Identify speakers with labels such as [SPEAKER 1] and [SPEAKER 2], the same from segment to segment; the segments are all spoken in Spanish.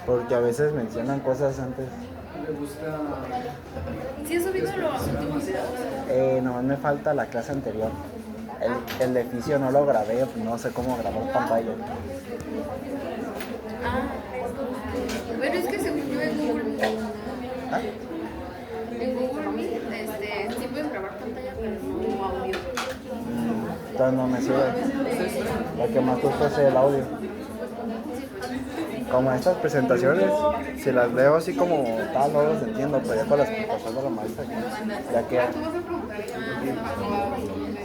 [SPEAKER 1] Porque a veces mencionan cosas antes.
[SPEAKER 2] ¿Sí has subido los últimos videos?
[SPEAKER 1] Nomás me falta la clase anterior. El de fisio no lo grabé, no sé cómo grabar pantalla.
[SPEAKER 2] Bueno, es que según yo en Google Meet, sí puedes grabar pantalla, pero no audio.
[SPEAKER 1] Entonces no me sirve. Lo que más gusta es el audio. Como estas presentaciones, si las veo así como tal, no las entiendo, pero ya con las explicaciones de la maestra, ya que...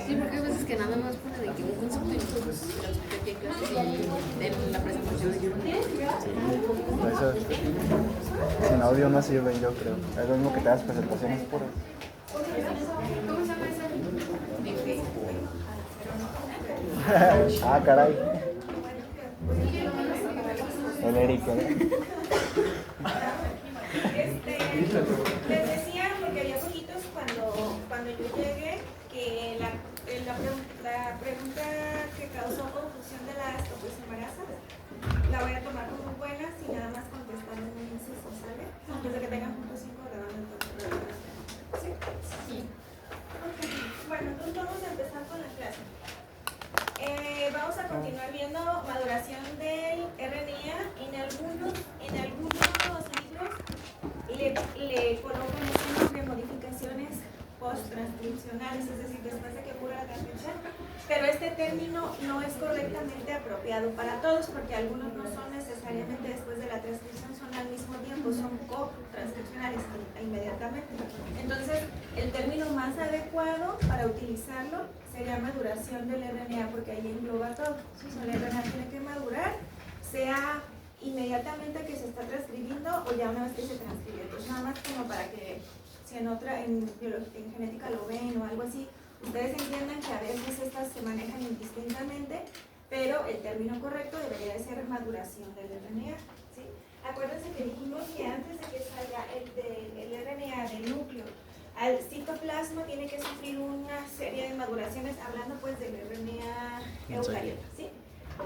[SPEAKER 2] Sí, porque hay veces que nada más pone de que un concepto y pues aquí hay clases y en la presentación.
[SPEAKER 1] Sí, eso, sin audio no sirven, yo creo. Es lo mismo que te das presentaciones puras. Ah, caray. El Eric,
[SPEAKER 3] Les decía, porque había poquitos cuando yo llegué, que la pregunta que causó confusión de las topoisomerasas la voy a tomar como buena si nada más contestar en un inciso, ¿sale? Desde que tengan punto 5 grabando el programa. ¿Sí? Sí. Okay. Bueno, entonces vamos a empezar con la clase. Vamos a continuar viendo maduración del RNA. En algunos libros le colocan ejemplos de modificaciones post-transcripcionales, es decir, después de que ocurra la transcripción, pero este término no es correctamente apropiado para todos porque algunos no son necesariamente después de la transcripción, son al mismo tiempo, son co-transcripcionales inmediatamente. Entonces, el término más adecuado para utilizarlo sería maduración del RNA porque ahí engloba todo. El RNA tiene que madurar, sea inmediatamente que se está transcribiendo o ya una vez que se transcribe. Entonces, nada más como para que si en genética lo ven o algo así, ustedes entiendan que a veces estas se manejan indistintamente, pero el término correcto debería de ser maduración del RNA, ¿sí? Acuérdense que dijimos que antes de que salga el RNA del núcleo al citoplasma tiene que sufrir una serie de maduraciones, hablando pues del RNA eucariota, ¿sí?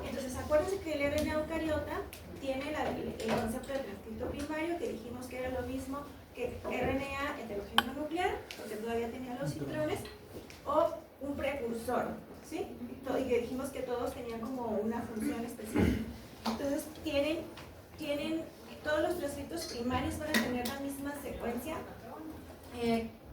[SPEAKER 3] Entonces acuérdense que el RNA eucariota tiene el concepto de transcripto primario, que dijimos que era lo mismo que RNA heterogéneo nuclear, porque todavía tenía los intrones, o un precursor, ¿sí? Y que dijimos que todos tenían como una función específica. Entonces todos los transcriptos primarios van a tener la misma secuencia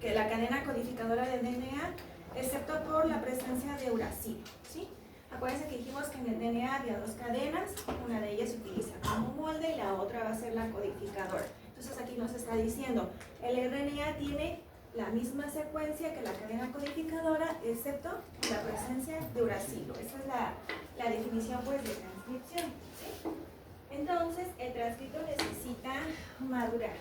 [SPEAKER 3] que la cadena codificadora de DNA, excepto por la presencia de uracilo, ¿sí? Acuérdense que dijimos que en el DNA había dos cadenas, una de ellas se utiliza como molde y la otra va a ser la codificadora. Entonces aquí nos está diciendo, el RNA tiene la misma secuencia que la cadena codificadora, excepto la presencia de uracilo. Esa es la definición pues de transcripción, ¿sí? Entonces, el transcripto necesita madurar.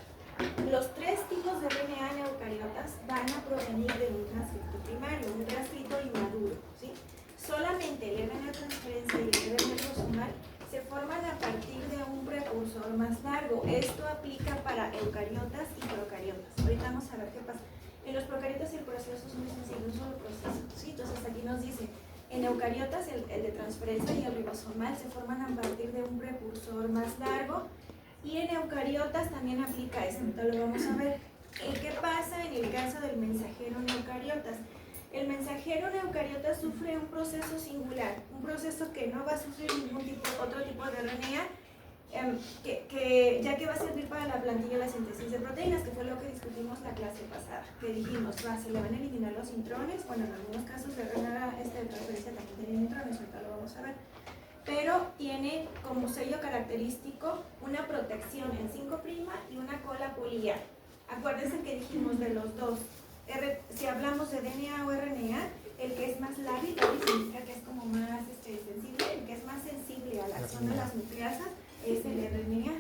[SPEAKER 3] Los tres tipos de RNA en eucariotas van a provenir de un transcripto primario, un transcripto inmaduro, ¿sí? Solamente el RNA transferencia y el RNA ribosomal se forman a partir de un precursor más largo. Esto aplica para eucariotas y procariotas. Ahorita vamos a ver qué pasa. En los procariotas el proceso es muy sencillo, un solo proceso, ¿sí? Entonces aquí nos dice, en eucariotas el de transferencia y el ribosomal se forman a partir de un precursor más largo. Y en eucariotas también aplica esto, entonces lo vamos a ver. ¿Qué pasa en el caso del mensajero en eucariotas? El mensajero en eucariotas sufre un proceso singular, un proceso que no va a sufrir otro tipo de RNA, ya que va a servir para la plantilla de la síntesis de proteínas, que fue lo que discutimos la clase pasada, que dijimos, se le van a eliminar los intrones, bueno, en algunos casos de RNA de transferencia también tienen intrones, ahorita lo vamos a ver. Pero tiene como sello característico una protección en 5' y una cola poliar. Acuérdense que dijimos de los dos, si hablamos de DNA o RNA, el que es más lábil significa que es como más sensible, el que es más sensible a la acción de las nucleasas es el RNA.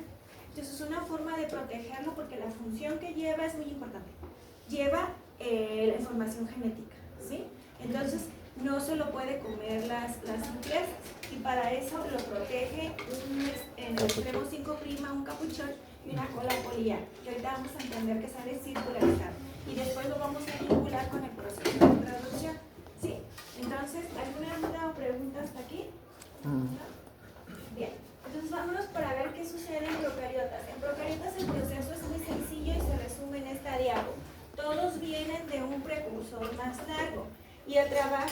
[SPEAKER 3] Entonces es una forma de protegerlo porque la función que lleva es muy importante. Lleva la información genética, ¿sí? Entonces no se lo puede comer las nucleasas y para eso lo protege en el extremo 5' un capuchón y una cola poliar, que ahorita vamos a entender que sale circularizado y después lo vamos a vincular con el proceso de traducción, ¿sí? Entonces, ¿alguna duda o pregunta hasta aquí? ¿No? Bien, entonces vámonos para ver qué sucede en procariotas. En procariotas el proceso es muy sencillo y se resume en esta diapo. Todos vienen de un precursor más largo y trabaja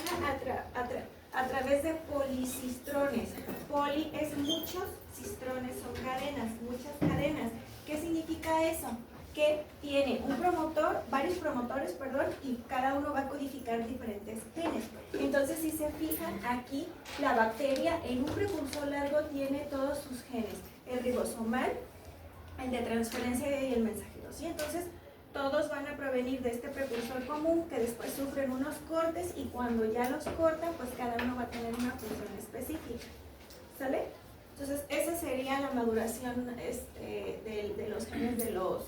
[SPEAKER 3] a través de policistrones. Poli es muchos, cistrones son cadenas, muchas cadenas. ¿Qué significa eso? Que tiene un promotor, varios promotores, y cada uno va a codificar diferentes genes. Entonces, si se fijan aquí, la bacteria en un precursor largo tiene todos sus genes, el ribosomal, el de transferencia y el mensajero, ¿sí? Entonces, todos van a provenir de este precursor común que después sufren unos cortes y cuando ya los cortan, pues cada uno va a tener una función específica, ¿sale? Entonces, esa sería la maduración de los genes de los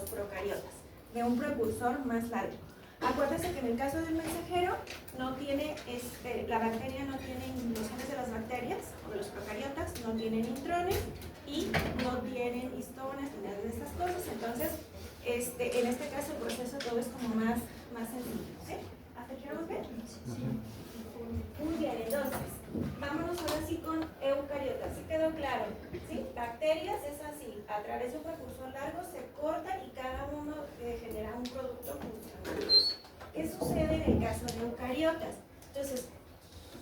[SPEAKER 3] procariotas, de un precursor más largo. Acuérdense que en el caso del mensajero no tiene, la bacteria no tiene, los genes de las bacterias o de los procariotas no tienen intrones y no tienen histonas ni nada de esas cosas. Entonces, en este caso el proceso todo es como más sencillo, ¿sí? ¿Hasta aquí vamos bien? Sí. Muy bien, entonces, vámonos ahora sí con eucariotas. ¿Sí quedó claro? ¿Sí? Bacterias es así, a través de un precursor largo se corta y cada uno genera un producto funcional. ¿Qué sucede en el caso de eucariotas? Entonces,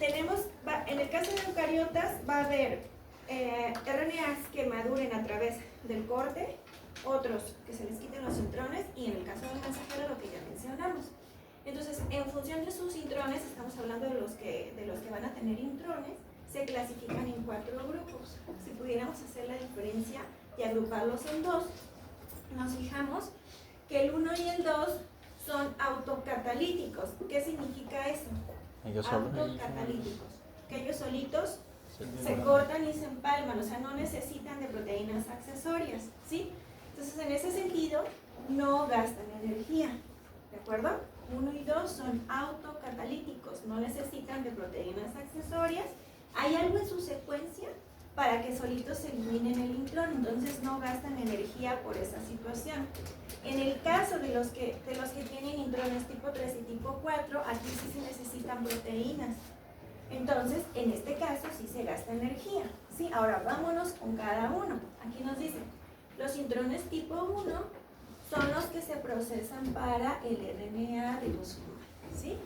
[SPEAKER 3] en el caso de eucariotas va a haber RNAs que maduren a través del corte, otros que se les quiten los intrones y en el caso del mensajero lo que ya mencionamos. Entonces, en función de sus intrones, estamos hablando de los que van a tener intrones, se clasifican en 4 grupos. Si pudiéramos hacer la diferencia y agruparlos en 2, nos fijamos que el 1 y el 2 son autocatalíticos. ¿Qué significa eso? Autocatalíticos. Que ellos solitos se cortan y se empalman, o sea, no necesitan de proteínas accesorias, ¿sí? Entonces, en ese sentido, no gastan energía, ¿de acuerdo? 1 y 2 son autocatalíticos, no necesitan de proteínas accesorias. Hay algo en su secuencia para que solitos se eliminen el intrón, entonces no gastan energía por esa situación. En el caso de los que tienen intrones tipo 3 y tipo 4, aquí sí se necesitan proteínas. Entonces, en este caso sí se gasta energía, ¿sí? Ahora vámonos con cada uno. Aquí nos dice, los intrones tipo 1 son los que se procesan para el RNA ribosomal, ¿sí?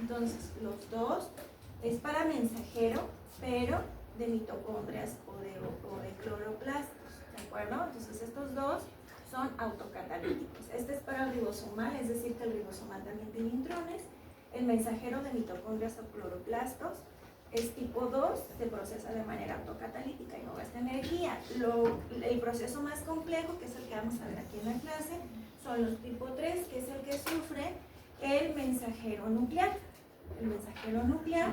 [SPEAKER 3] Entonces, los dos es para mensajero, pero de mitocondrias o de cloroplastos, ¿de acuerdo? Entonces, estos dos son autocatalíticos. Este es para el ribosomal, es decir, que el ribosomal también tiene intrones. El mensajero de mitocondrias o cloroplastos es tipo 2, se procesa de manera autocatalítica y no gasta energía. El proceso más complejo, que es el que vamos a ver aquí en la clase, son los tipo 3, que es el que sufre el mensajero nuclear. El mensajero nuclear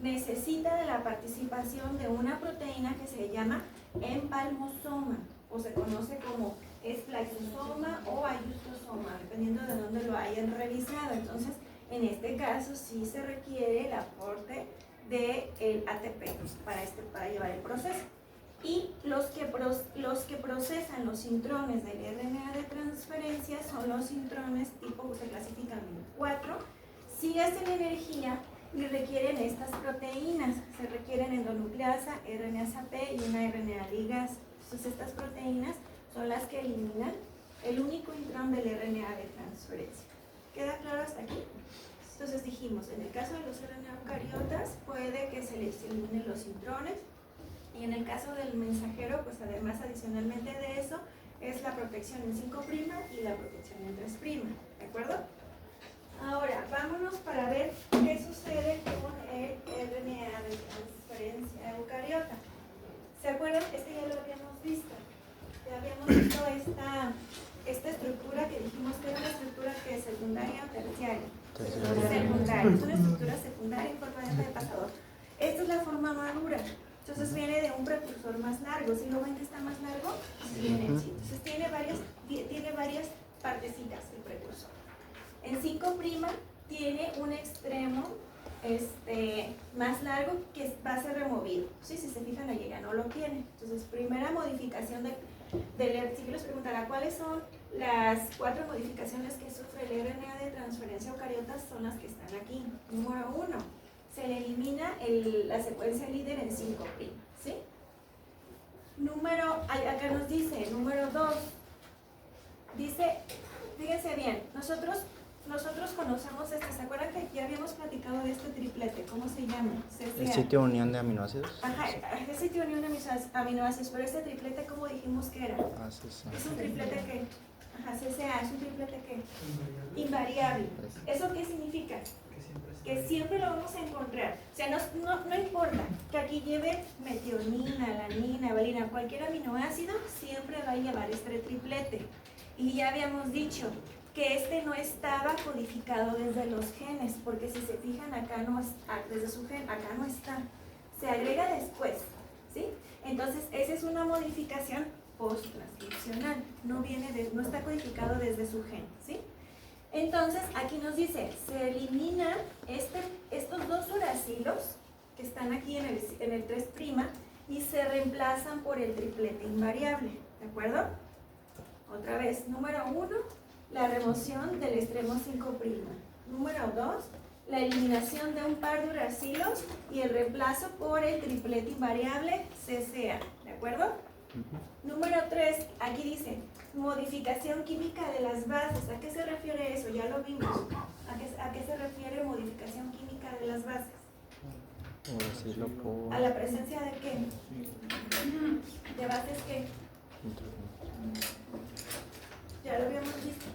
[SPEAKER 3] necesita de la participación de una proteína que se llama empalmosoma, o se conoce como esplaizosoma o ayustosoma, dependiendo de dónde lo hayan revisado. Entonces, en este caso sí se requiere el aporte del ATP para llevar el proceso. Y los que procesan los intrones del RNA de transferencia son los intrones tipo, se clasifican en 4, sí gastan energía y requieren estas proteínas. Se requieren endonucleasa, RNasa P y una RNA ligasa. Entonces estas proteínas son las que eliminan el único intrón del RNA de transferencia. ¿Queda claro hasta aquí? Entonces dijimos, en el caso de los RNA eucariotas puede que se les eliminen los intrones y en el caso del mensajero, pues además adicionalmente de eso, es la protección en 5' y la protección en 3', ¿de acuerdo? Ahora, vámonos para ver qué sucede con el RNA de transferencia eucariota. ¿Se pasador. Esta es la forma madura. Entonces viene de un precursor más largo. Si lo ven que está más largo, viene así. Entonces tiene varias partecitas el precursor. En 5' tiene un extremo más largo que va a ser removido. ¿Sí? Si se fijan allí ya no lo tiene. Entonces, primera modificación del si les preguntará cuáles son las 4 modificaciones que sufre el RNA de transferencia eucariotas, son las que están aquí. Número 1, se le elimina la secuencia líder en 5', ¿sí? Acá nos dice, número 2, dice, fíjense bien, nosotros conocemos ¿se acuerdan que ya habíamos platicado de este triplete? ¿Cómo se llama? CCA.
[SPEAKER 1] ¿El sitio de unión de aminoácidos?
[SPEAKER 3] Ajá, el sitio de unión de aminoácidos, pero este triplete, ¿cómo dijimos que era?
[SPEAKER 1] Sí.
[SPEAKER 3] Es un triplete que, CCA, es un triplete que, invariable. ¿Eso qué significa? Que siempre lo vamos a encontrar. O sea, no importa que aquí lleve metionina, alanina, valina, cualquier aminoácido, siempre va a llevar este triplete. Y ya habíamos dicho que no estaba codificado desde los genes, porque si se fijan acá desde su gen, acá no está, se agrega después, ¿sí? Entonces esa es una modificación post-transcripcional, no está codificado desde su gen, ¿sí? Entonces aquí nos dice, se elimina estos 2 uracilos que están aquí en el 3' y se reemplazan por el triplete invariable, ¿de acuerdo? Otra vez, número 1, la remoción del extremo 5'. Número 2, la eliminación de un par de uracilos y el reemplazo por el triplete invariable CCA, ¿de acuerdo? Número 3, aquí dice, modificación química de las bases. ¿A qué se refiere eso? Ya lo vimos. ¿A qué se refiere modificación química de las bases? ¿A la presencia de qué? ¿De bases qué? Ya lo habíamos visto.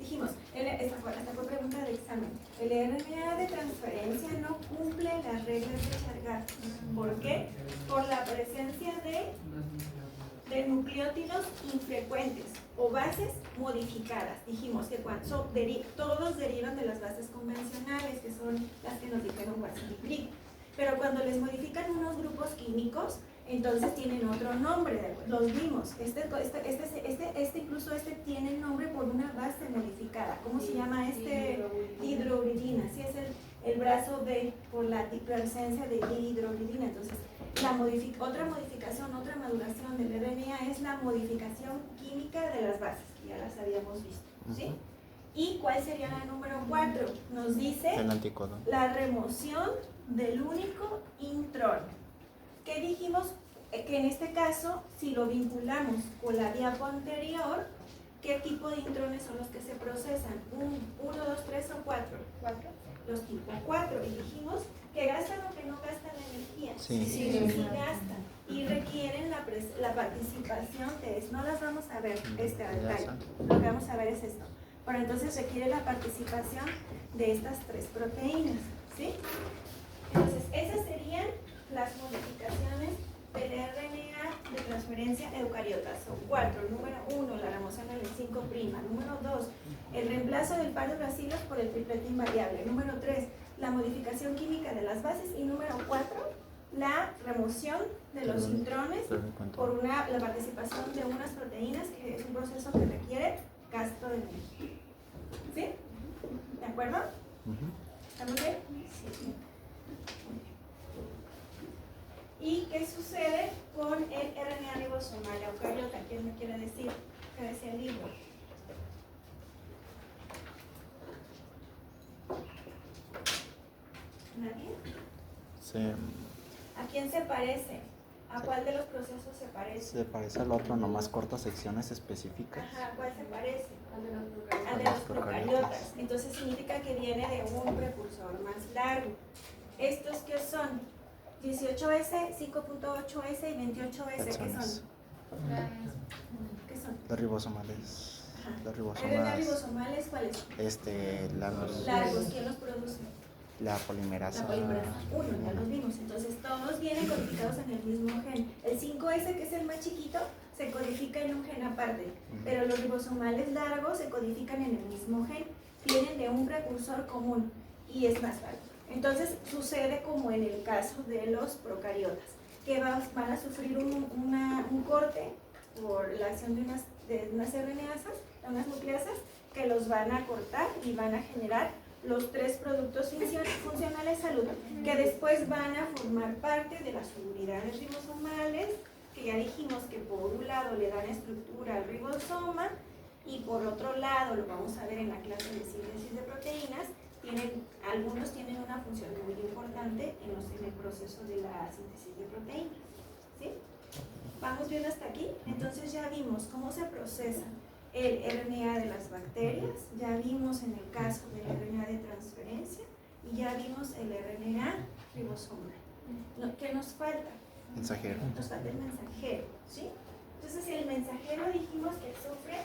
[SPEAKER 3] Dijimos, esta fue pregunta de examen. El RNA de transferencia no cumple las reglas de Chargaff. ¿Por qué? Por la presencia de nucleótidos infrecuentes o bases modificadas. Dijimos que todos derivan de las bases convencionales, que son las que nos dijeron Watson y Crick. Pero cuando les modifican unos grupos químicos, entonces tienen otro nombre, los vimos. Incluso tiene nombre por una base modificada. ¿Cómo se llama hidrouridina? Sí, es el brazo por la presencia de hidrouridina. Entonces, otra modificación, otra maduración del RNA es la modificación química de las bases, que ya las habíamos visto, ¿sí? ¿Y cuál sería la número 4? Nos dice
[SPEAKER 1] el anticodón.
[SPEAKER 3] La remoción del único intrón. ¿Qué dijimos? Que en este caso, si lo vinculamos con la diapo anterior, ¿qué tipo de intrones son los que se procesan? 1, 2, 3 o 4. Los tipo 4. Y dijimos que gastan o que no gastan energía.
[SPEAKER 1] Sí,
[SPEAKER 3] gastan. Y requieren la participación de eso. No las vamos a ver detalle. Lo que vamos a ver es esto. Pero entonces requiere la participación de estas 3 proteínas. ¿Sí? Entonces, esas serían las modificaciones del RNA de transferencia eucariotas. Son 4. Número 1, la remoción del 5'. Número 2, el reemplazo del par de uracilos por el triplete invariable. Número 3, la modificación química de las bases. Y número 4, la remoción de los intrones por la participación de unas proteínas, que es un proceso que requiere gasto de energía. ¿Sí? ¿De acuerdo? ¿Estamos bien? Sí. ¿Y qué sucede con el RNA ribosomal eucariota? ¿Quién me quiere decir? ¿Qué decía el libro? ¿Nadie?
[SPEAKER 1] Sí.
[SPEAKER 3] ¿A quién se parece? ¿A cuál de los procesos se parece?
[SPEAKER 1] Se parece al otro, nomás cortas secciones específicas.
[SPEAKER 3] Ajá, ¿cuál se parece? Al de los procariotas. Entonces significa que viene de un precursor más largo. ¿Estos qué son? 18S, 5.8S y 28S, ¿qué son? ¿Qué son?
[SPEAKER 1] Los ribosomales. Los
[SPEAKER 3] ¿RNA ribosomales cuáles son? Largos, ¿quién los produce?
[SPEAKER 1] La polimerasa.
[SPEAKER 3] La polimerasa 1, ya los vimos. Entonces todos vienen codificados en el mismo gen. El 5S, que es el más chiquito, se codifica en un gen aparte, pero los ribosomales largos se codifican en el mismo gen. Vienen de un precursor común y es más largo. Entonces sucede como en el caso de los procariotas, que van a sufrir un corte por la acción de unas RNasas, de unas nucleasas, que los van a cortar y van a generar los 3 productos funcionales salud, que después van a formar parte de las unidades ribosomales, que ya dijimos que por un lado le dan estructura al ribosoma y por otro lado, lo vamos a ver en la clase de síntesis de proteínas, algunos tienen una función muy importante en el proceso de la síntesis de proteínas. ¿Sí? ¿Vamos bien hasta aquí? Entonces ya vimos cómo se procesa el RNA de las bacterias, ya vimos en el caso del RNA de transferencia y ya vimos el RNA ribosomal. ¿Qué nos falta?
[SPEAKER 1] Mensajero.
[SPEAKER 3] Nos falta el mensajero, ¿sí? Entonces el mensajero dijimos que sufre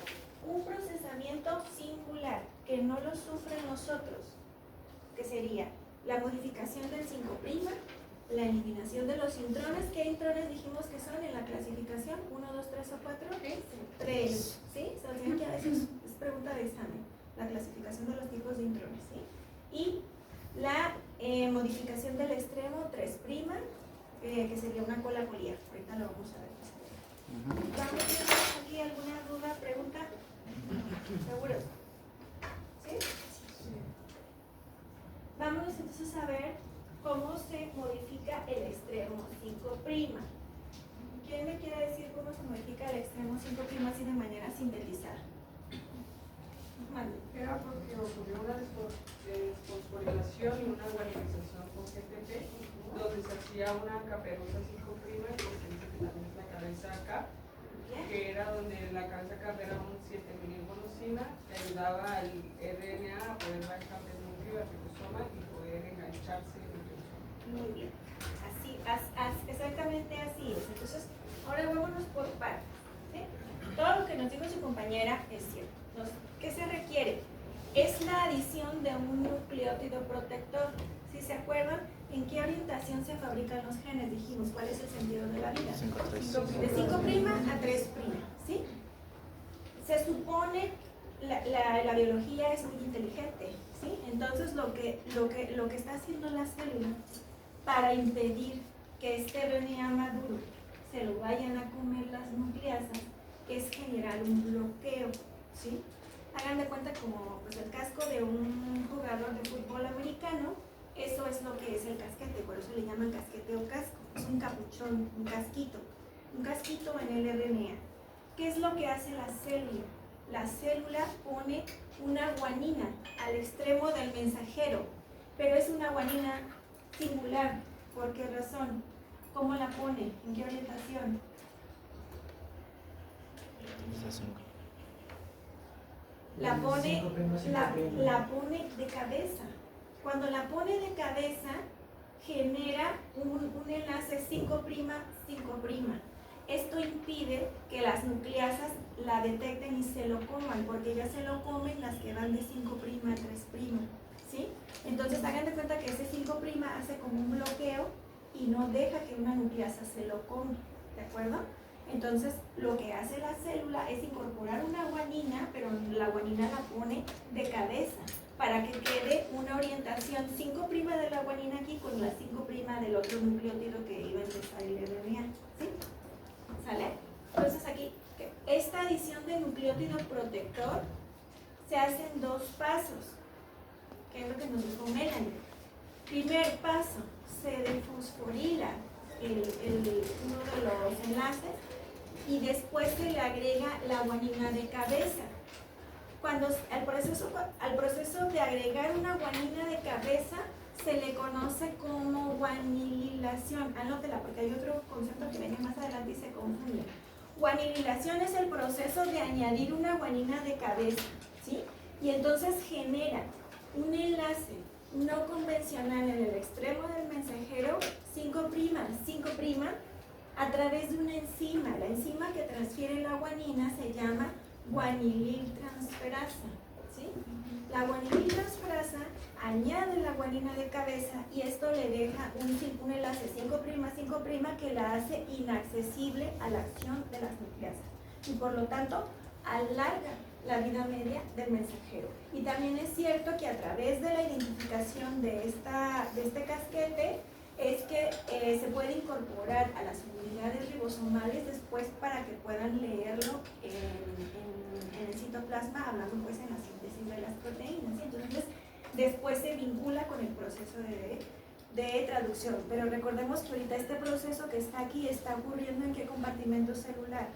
[SPEAKER 3] un procesamiento singular, que no lo sufren nosotros, que sería la modificación del 5', la eliminación de los intrones. ¿Qué intrones dijimos que son en la clasificación? ¿1, 2, 3 o 4? 3. ¿Sí? Sabían que a veces es pregunta de examen, la clasificación de los tipos de intrones, ¿sí? Y la modificación del extremo 3', que sería una cola poliar. Ahorita lo vamos a ver. ¿Vamos a ver aquí alguna duda, pregunta? ¿Seguros? ¿Sí? Vámonos entonces a ver cómo se modifica el extremo 5'. ¿Quién me quiere decir cómo se modifica el extremo 5' así de manera sintetizada?
[SPEAKER 4] Era porque ocurrió una desfosforilación y una guanilización con GTP, donde se hacía una caperosa 5', que también es la cabeza acá, que era donde la cabeza acá era un 7-menilgolosina, que ayudaba al RNA a poder bajar del núcleo al ribosoma y poder engancharse en el ribosoma.
[SPEAKER 3] Muy bien, exactamente así es. Entonces, ahora vámonos por partes, ¿sí? Todo lo que nos dijo su compañera es cierto. ¿Qué se requiere? Es la adición de un nucleótido protector. Si se acuerdan, ¿en qué orientación se fabrican los genes? Dijimos, ¿cuál es el sentido de la vida?
[SPEAKER 1] 5'.
[SPEAKER 3] De 5' a 3', ¿sí? Se supone, la biología es muy inteligente, ¿sí? Entonces lo que está haciendo la célula para impedir que este RNA maduro se lo vayan a comer las nucleasas es generar un bloqueo, ¿sí? Hagan de cuenta como pues, el casco de un jugador de fútbol americano. Eso es lo que es el casquete, por eso le llaman casquete o casco. Es un capuchón, un casquito en el RNA. ¿Qué es lo que hace la célula? La célula pone una guanina al extremo del mensajero, pero es una guanina singular. ¿Por qué razón? ¿Cómo la pone? ¿En qué orientación? La pone de cabeza. Cuando la pone de cabeza, genera un enlace 5', 5'. Esto impide que las nucleasas la detecten y se lo coman, porque ya se lo comen las que van de 5' a 3', ¿sí? Entonces hagan de cuenta que ese 5' hace como un bloqueo y no deja que una nucleasa se lo come, ¿de acuerdo? Entonces lo que hace la célula es incorporar una guanina, pero la guanina la pone de cabeza, para que quede una orientación 5' de la guanina aquí con la 5' del otro nucleótido que iba a empezar el RNA, ¿sí? ¿Sale? Entonces aquí, esta adición de nucleótido protector se hace en 2 pasos, que es lo que nos dijo Melanie. Primer paso, se defosforila uno de los enlaces y después se le agrega la guanina de cabeza. Cuando al proceso de agregar una guanina de cabeza se le conoce como guanililación. Anótela porque hay otro concepto que viene más adelante y se confunde. Guanililación es el proceso de añadir una guanina de cabeza, ¿sí? Y entonces genera un enlace no convencional en el extremo del mensajero 5', a través de una enzima. La enzima que transfiere la guanina se llama guanililtransferasa, ¿sí? La guanililtransferasa añade la guanina de cabeza y esto le deja un enlace 5', que la hace inaccesible a la acción de las nucleasas y por lo tanto alarga la vida media del mensajero. Y también es cierto que a través de la identificación de este casquete es que se puede incorporar a las unidades ribosomales después para que puedan leerlo en el citoplasma, hablando pues en la síntesis de las proteínas. ¿Sí? Entonces, después se vincula con el proceso de traducción. Pero recordemos que ahorita este proceso que está aquí está ocurriendo ¿en qué compartimento celular?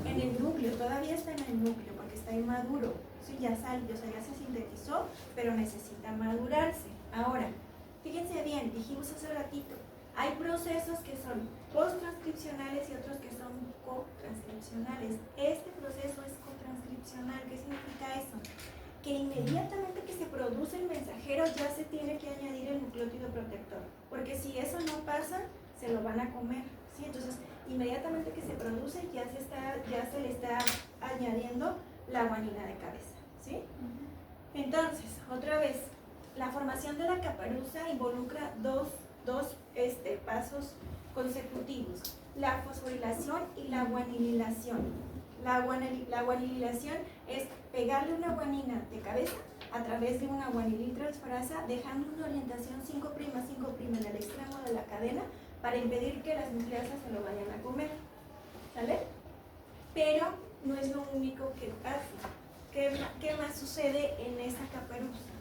[SPEAKER 3] En el núcleo, todavía está en el núcleo porque está inmaduro. Sí, ya salió, o sea, ya se sintetizó, pero necesita madurarse. Ahora, fíjense bien, dijimos hace ratito, hay procesos que son post-transcripcionales y otros que son co-transcripcionales. Este proceso es co-transcripcional. ¿Qué significa eso? Que inmediatamente que se produce el mensajero ya se tiene que añadir el nucleótido protector, porque si eso no pasa, se lo van a comer, ¿sí? Entonces, inmediatamente que se produce ya se le está añadiendo la guanina de cabeza, ¿sí? Entonces, otra vez, la formación de la caperuza involucra dos pasos consecutivos, la fosforilación y la guanililación. La guanililación es pegarle una guanina de cabeza a través de una guanililtransferasa, dejando una orientación 5', 5' en el extremo de la cadena para impedir que las nucleasas se lo vayan a comer, ¿sale? Pero no es lo único que pasa. ¿Qué más sucede en esa caperuza?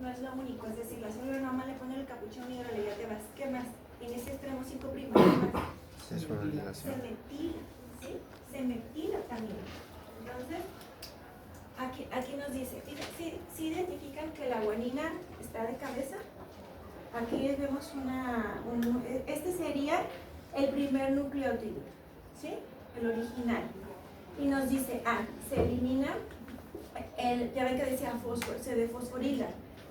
[SPEAKER 3] No es lo único, es decir, la célula normal le pone el capuchón y ahora ya te vas. ¿Qué más? En ese extremo 5', ¿qué más?
[SPEAKER 1] Fosforilación.
[SPEAKER 3] Se metila, ¿sí? Se metila también. Entonces, aquí nos dice, si identifican que la guanina está de cabeza, aquí vemos este sería el primer nucleótido, ¿sí? El original. Y nos dice, se elimina, ya ven que decía fósforo, se defosforila,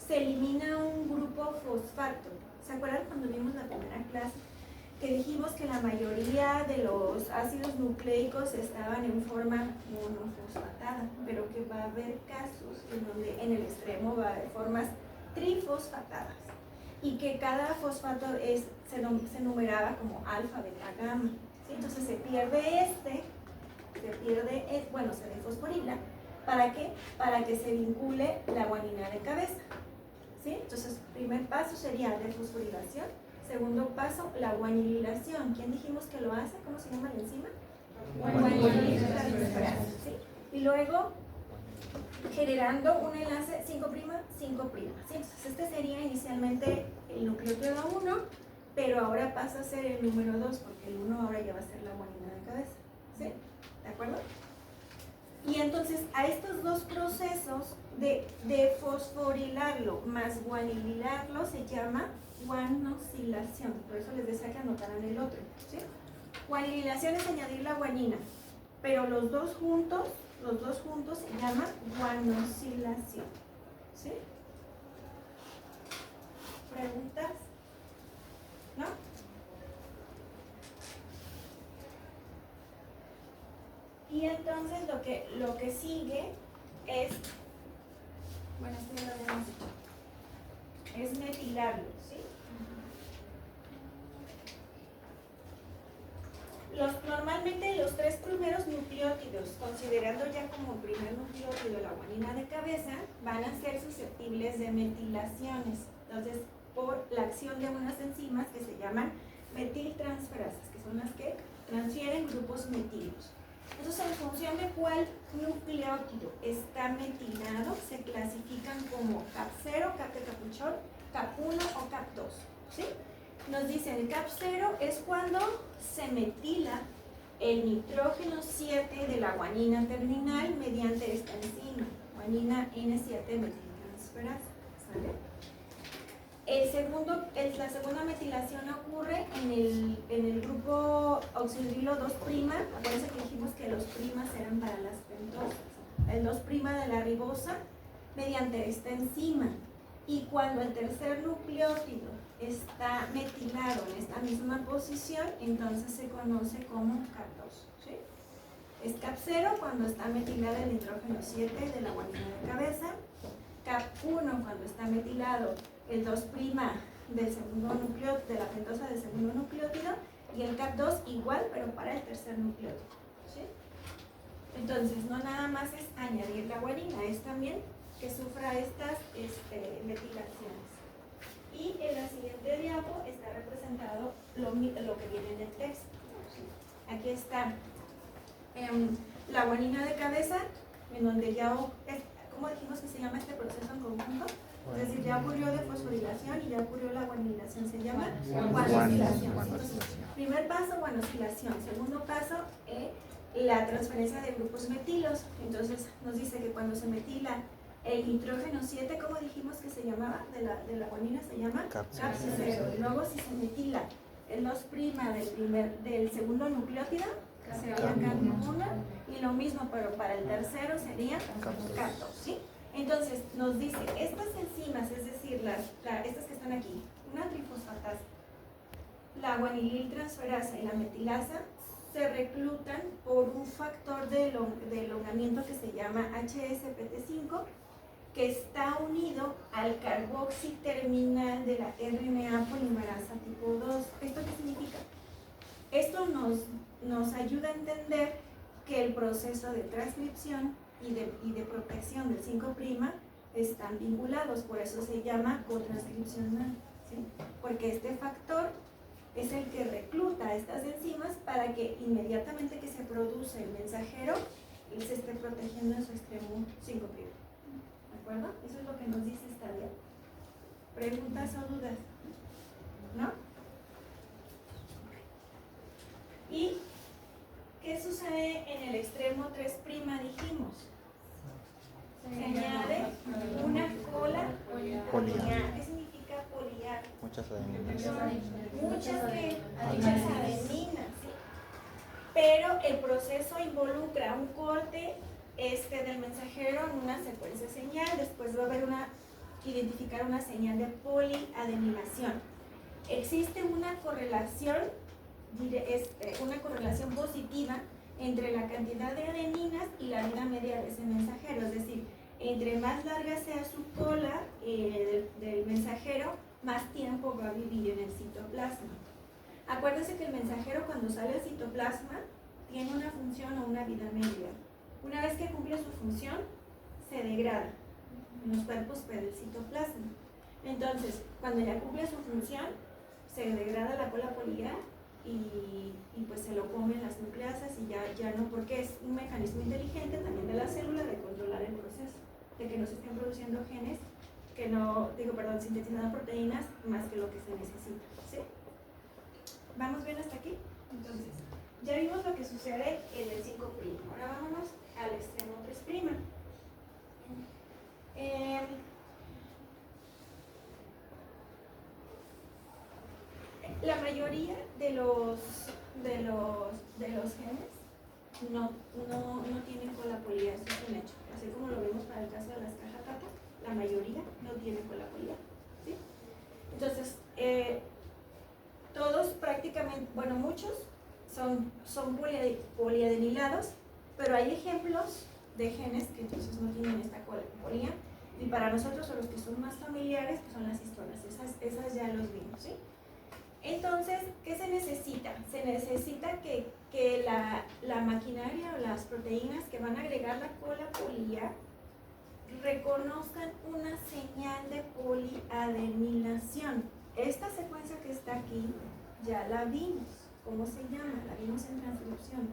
[SPEAKER 3] se elimina un grupo fosfato. ¿Se acuerdan cuando vimos la primera clase? Que dijimos que la mayoría de los ácidos nucleicos estaban en forma monofosfatada, pero que va a haber casos en donde en el extremo va a haber formas trifosfatadas y que cada fosfato se numeraba como alfa, beta, gamma, ¿sí? Entonces se pierde se defosforila. ¿Para qué? Para que se vincule la guanina de cabeza, ¿sí? Entonces, primer paso sería defosforilación. Segundo paso, la guanililación. ¿Quién dijimos que lo hace? ¿Cómo se llama la enzima? Guanililación. ¿Sí? Y luego, generando un enlace 5', 5'. ¿Sí? Entonces, este sería inicialmente el nucleótido 1, pero ahora pasa a ser el número 2, porque el 1 ahora ya va a ser la guanina de cabeza. ¿Sí? ¿De acuerdo? Y entonces, a estos dos procesos de fosforilarlo más guanililarlo se llama guanosilación, por eso les decía que anotaran el otro, ¿sí? Guanililación es añadir la guanina, pero los dos juntos se llama guanosilación, ¿sí? ¿Preguntas? ¿No? Y entonces lo que sigue es, bueno, esto ya lo habíamos dicho, es metilarlo, ¿sí? Normalmente los tres primeros nucleótidos, considerando ya como el primer nucleótido la guanina de cabeza, van a ser susceptibles de metilaciones. Entonces, por la acción de unas enzimas que se llaman metiltransferasas, que son las que transfieren grupos metilos. Entonces, en función de cuál nucleótido está metilado, se clasifican como CAP0, CAP de capuchón, CAP1 o CAP2, ¿sí? Nos dicen el CAP0 es cuando se metila el nitrógeno 7 de la guanina terminal mediante esta enzima, guanina N7 metiltransferasa, ¿sale? La segunda metilación ocurre en el grupo oxidrilo 2'. Acuérdense que dijimos que los primas eran para las pentosas. El 2' de la ribosa mediante esta enzima. Y cuando el tercer nucleótido está metilado en esta misma posición, entonces se conoce como CAP2, ¿sí? Es CAP0 cuando está metilado el nitrógeno 7 de la guanina de cabeza, CAP1 cuando está metilado el 2' del segundo nucleótido, de la pentosa del segundo nucleótido, y el CAP2 igual, pero para el tercer nucleótido, ¿sí? Entonces, no nada más es añadir la guanina, es también que sufra estas metilaciones. Y en la siguiente diapo está representado lo que viene en el texto. Aquí está la guanina de cabeza, en donde ya, ¿cómo dijimos que se llama este proceso en conjunto? Es decir, ya ocurrió de fosforilación y ya ocurrió la guanilización, se llama guanosilación. Entonces, primer paso, guanosilación. Segundo paso, la transferencia de grupos metilos. Entonces nos dice que cuando se metila el nitrógeno 7, ¿cómo dijimos que se llamaba? De la guanina se llama capsicero. Y luego si se metila el 2' del segundo nucleótido, sería cambio 1, y lo mismo pero para el tercero sería cato, ¿sí? Entonces nos dice, estas enzimas, es decir, estas que están aquí, una trifosfatasa, la guanililtransferasa y la metilasa, se reclutan por un factor de elongamiento que se llama HSPT5, que está unido al carboxi terminal de la RNA polimerasa tipo 2. ¿Esto qué significa? Esto nos ayuda a entender que el proceso de transcripción y de protección del 5' están vinculados, por eso se llama cotranscripcional, ¿sí? Porque este factor es el que recluta estas enzimas para que inmediatamente que se produce el mensajero, él se esté protegiendo en su extremo 5'. ¿De acuerdo? Eso es lo que nos dice esta diapo. ¿Preguntas o dudas? ¿No? ¿Y qué sucede en el extremo 3', dijimos? Se añade una cola poliar. ¿Qué significa poliar?
[SPEAKER 1] Muchas adeninas.
[SPEAKER 3] Muchas adeninas, ¿sí? Pero el proceso involucra un corte del mensajero en una secuencia señal, después va a haber identificar una señal de poliadenilación. Existe una correlación positiva entre la cantidad de adeninas y la vida media de ese mensajero, es decir, entre más larga sea su cola del mensajero, más tiempo va a vivir en el citoplasma. Acuérdense que el mensajero cuando sale al citoplasma tiene una función o una vida media. Una vez que cumple su función, se degrada en los cuerpos del citoplasma. Entonces, cuando ya cumple su función, se degrada la cola poliar y pues se lo comen las nucleasas y ya no, porque es un mecanismo inteligente también de la célula de controlar el proceso, de que no se estén produciendo genes, sintetizando proteínas más que lo que se necesita, ¿sí? ¿Vamos bien hasta aquí? Entonces, ya vimos lo que sucede en el 5'. Ahora vámonos al extremo 3'. La mayoría de los genes no tienen cola poliar, eso es un hecho. Así como lo vemos para el caso de las cajas tapa, la mayoría no tienen cola poliar, ¿sí? Entonces, todos prácticamente, bueno, muchos son poliadenilados, pero hay ejemplos de genes que entonces no tienen esta cola poliar, y para nosotros, o los que son más familiares, pues son las histonas, esas ya los vimos, ¿sí? Entonces, ¿qué se necesita? Se necesita que la maquinaria o las proteínas que van a agregar la cola poliar reconozcan una señal de poliadenilación. Esta secuencia que está aquí ya la vimos. ¿Cómo se llama? La vimos en transcripción.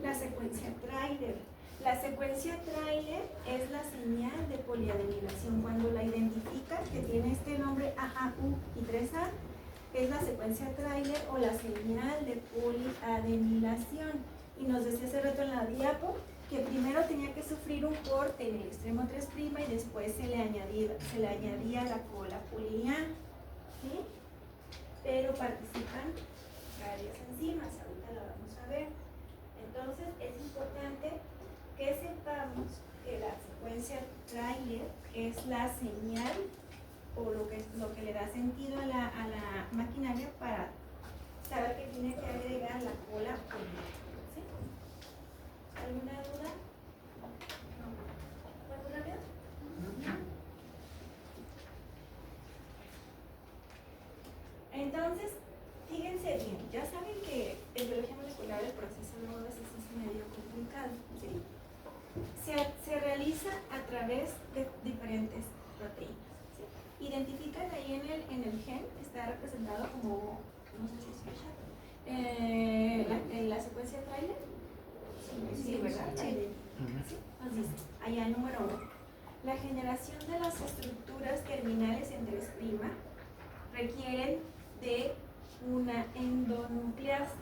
[SPEAKER 3] La secuencia trailer. La secuencia trailer es la señal de poliadenilación. Cuando la identifica, que tiene este nombre AA, U y 3A, es la secuencia trailer o la señal de poliadenilación. Y nos decía hace rato en la diapo que primero tenía que sufrir un corte en el extremo 3' y después se le añadía la cola poliar, ¿sí? Pero participan varias enzimas, ahorita la vamos a ver. Entonces es importante que sepamos que la secuencia trailer es la señal o lo que le da sentido a la maquinaria para saber que tiene que agregar la cola poliar, ¿sí? ¿Alguna duda? ¿Vamos rápido? Entonces, fíjense fíjense bien, ya saben que en biología molecular el proceso de a veces es medio complicado, ¿sí? Se realiza a través de diferentes proteínas, ¿sí? Identifican ahí en el gen, está representado como, no sé si es en la secuencia trailer. Sí, ¿verdad? Sí. ¿Sí? Nos dice, allá número 1. La generación de las estructuras terminales en 3' requieren de una endonucleasa.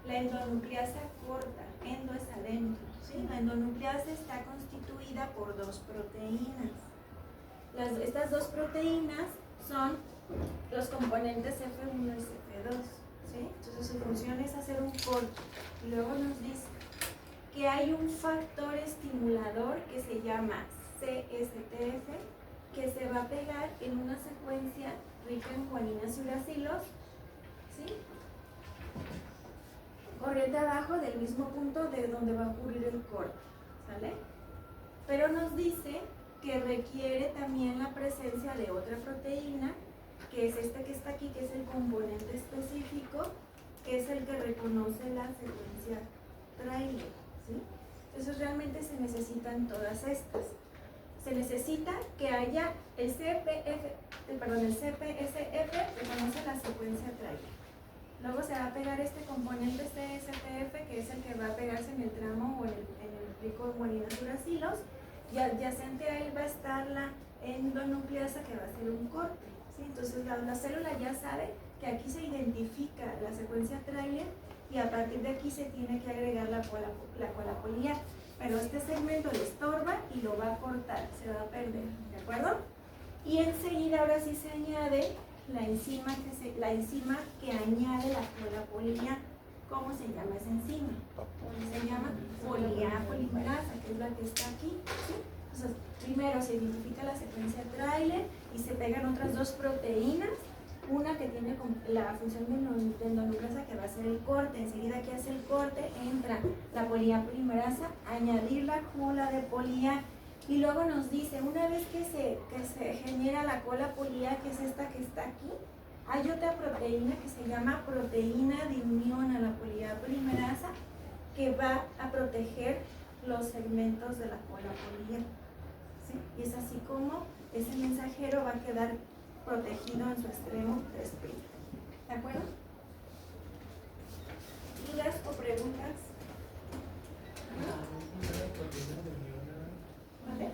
[SPEAKER 3] La endonucleasa corta, endo es adentro, ¿sí? La endonucleasa está constituida por 2 proteínas. Estas 2 proteínas son los componentes F1 y F2, ¿sí? Entonces su función es hacer un corte. Y luego nos dice que hay un factor estimulador que se llama CSTF, que se va a pegar en una secuencia rica en guaninas y uracilos, ¿sí? Corriente abajo del mismo punto de donde va a ocurrir el corte, ¿sale? Pero nos dice que requiere también la presencia de otra proteína, que es esta que está aquí, que es el componente específico, que es el que reconoce la secuencia trailer, ¿sí? Entonces realmente se necesitan todas estas. Se necesita que haya el CPSF, reconoce la secuencia trailer. Luego se va a pegar este componente CSTF, que es el que va a pegarse en el tramo o en el pico de guaninas y uracilos, y adyacente a él va a estar la endonucleasa, que va a hacer un corte, ¿sí? Entonces la célula ya sabe que aquí se identifica la secuencia trailer y a partir de aquí se tiene que agregar la cola poliar. Pero este segmento le estorba y lo va a cortar, se va a perder, ¿de acuerdo? Y enseguida ahora sí se añade la enzima que añade la cola poliar. ¿Cómo se llama esa enzima? Se llama poliapolimerasa, que es la que está aquí, ¿sí? Entonces, primero se identifica la secuencia trailer y se pegan otras 2 proteínas, una que tiene la función de endonucleasa, que va a hacer el corte. Enseguida que hace el corte entra la poliapolimerasa a añadir la cola de poliar. Y luego nos dice, una vez que se genera la cola poliar, que es esta que está aquí, hay otra proteína que se llama proteína de unión a la poliapolimerasa, que va a proteger los segmentos de la cola poliar, ¿sí? Y es así como ese mensajero va a quedar protegido en su extremo 3'. ¿De acuerdo? ¿Dudas o preguntas? ¿Vale?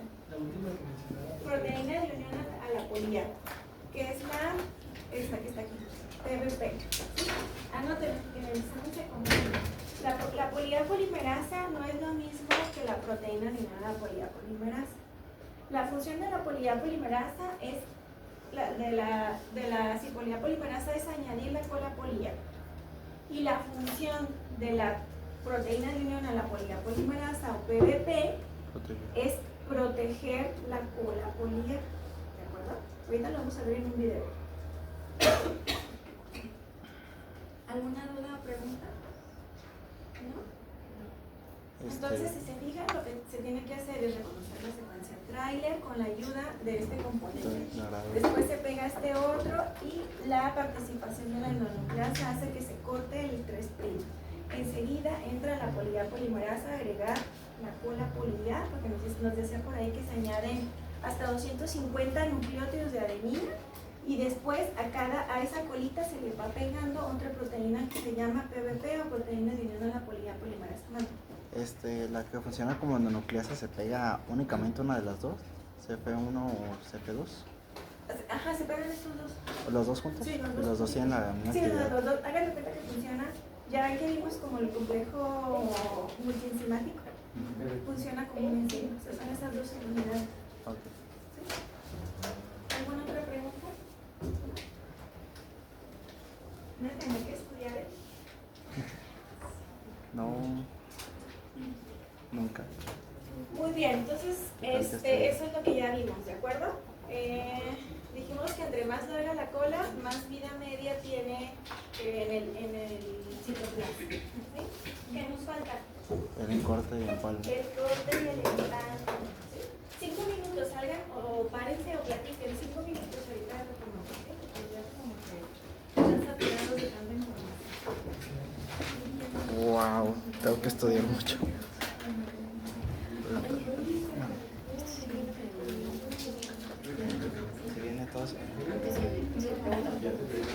[SPEAKER 3] Proteína de unión a la poliar, que es esta que está aquí, PBP. Anoten que en el examen se confunde. La poliapolimerasa no es lo mismo que la proteína de unión a la poliapolimerasa. La función de la poliapolimerasa es de la poliapolimerasa es añadir la cola poliar, y la función de la proteína de unión a la poliapolimerasa o PBP es proteger la cola poliar, ¿de acuerdo? Ahorita lo vamos a ver en un video. ¿Alguna duda o pregunta? ¿No? Entonces, si se fijan, lo que se tiene que hacer es reconocer la secuencia trailer con la ayuda de este componente. Después se pega este otro y la participación de la endonucleasa hace que se corte el 3'. Enseguida entra la poliapolimerasa a agregar la cola poliar, porque nos decía por ahí que se añaden hasta 250 nucleótidos de adenina, y después a esa colita se le va pegando otra proteína que se llama PBP o proteína de unión a la poliapolimerasa.
[SPEAKER 1] La que funciona como endonucleasa, ¿se pega únicamente una de las dos? ¿CP1 o CP2?
[SPEAKER 3] Ajá, se pegan estos dos.
[SPEAKER 1] ¿Los dos juntos?
[SPEAKER 3] Sí,
[SPEAKER 1] los dos tienen la misma actividad.
[SPEAKER 3] Sí, los dos. Hagan de cuenta que funciona. Ya ven que vimos como el complejo multienzimático. Funciona como un enzima. O sea, son esas dos unidades.
[SPEAKER 1] Okay.
[SPEAKER 3] ¿Sí? ¿Alguna otra pregunta? ¿No tenés que estudiar?
[SPEAKER 1] No. Nunca.
[SPEAKER 3] Muy bien, entonces eso es lo que ya vimos, ¿de acuerdo? Dijimos que entre más larga la cola, más vida media tiene en el citoplasma. ¿Sí? ¿Qué nos falta?
[SPEAKER 1] El corte y el empalme.
[SPEAKER 3] El corte y el empalme. ¿Sí? 5 minutos, salgan o párense o platiquen. 5 minutos ahorita retomamos, ¿sí? Porque ya como que están saturados de tanta información.
[SPEAKER 1] estudiar mucho. ¿Se viene todo eso?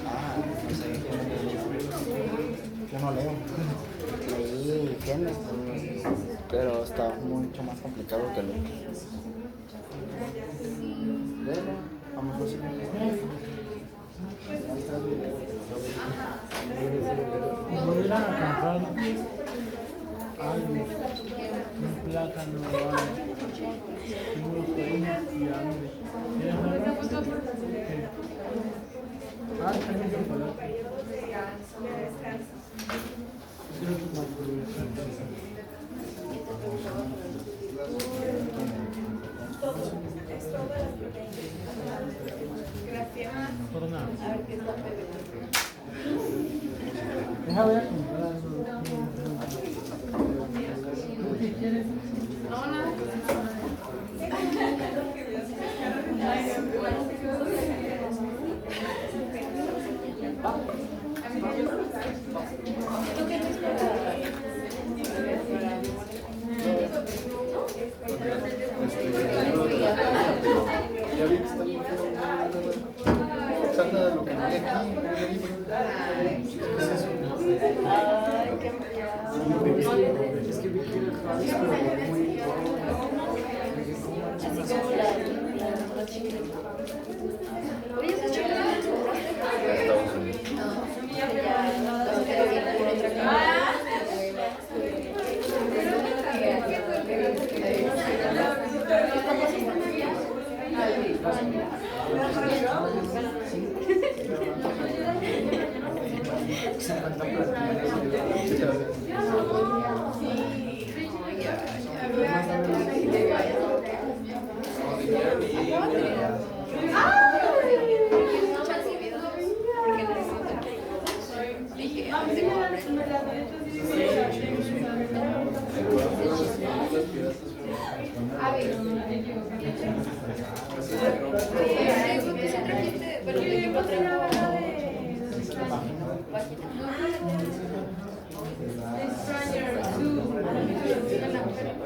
[SPEAKER 1] Ah, no sé. Yo no leo. Leí Génesis, pero está mucho más complicado que lo que... Vamos a ver.
[SPEAKER 5] Voy a ir a comprar algo, un plátano o algo. Tengo sueño y hambre. ¿Quieres algo? Ah, también chocolate. Quiero chocolate. Por nada. Deja, voy a comprar algo. ¿Tú qué quieres?
[SPEAKER 2] No, nada.
[SPEAKER 1] Ya vi que está muy feo. Salta de lo que no hay aquí.
[SPEAKER 2] Ay, qué enviado.
[SPEAKER 5] Es que vi que era Javis, pero muy...
[SPEAKER 2] Así como la chile. Oye, esa chile no la compraste. No, ya vas a quedar bien por otra cosa.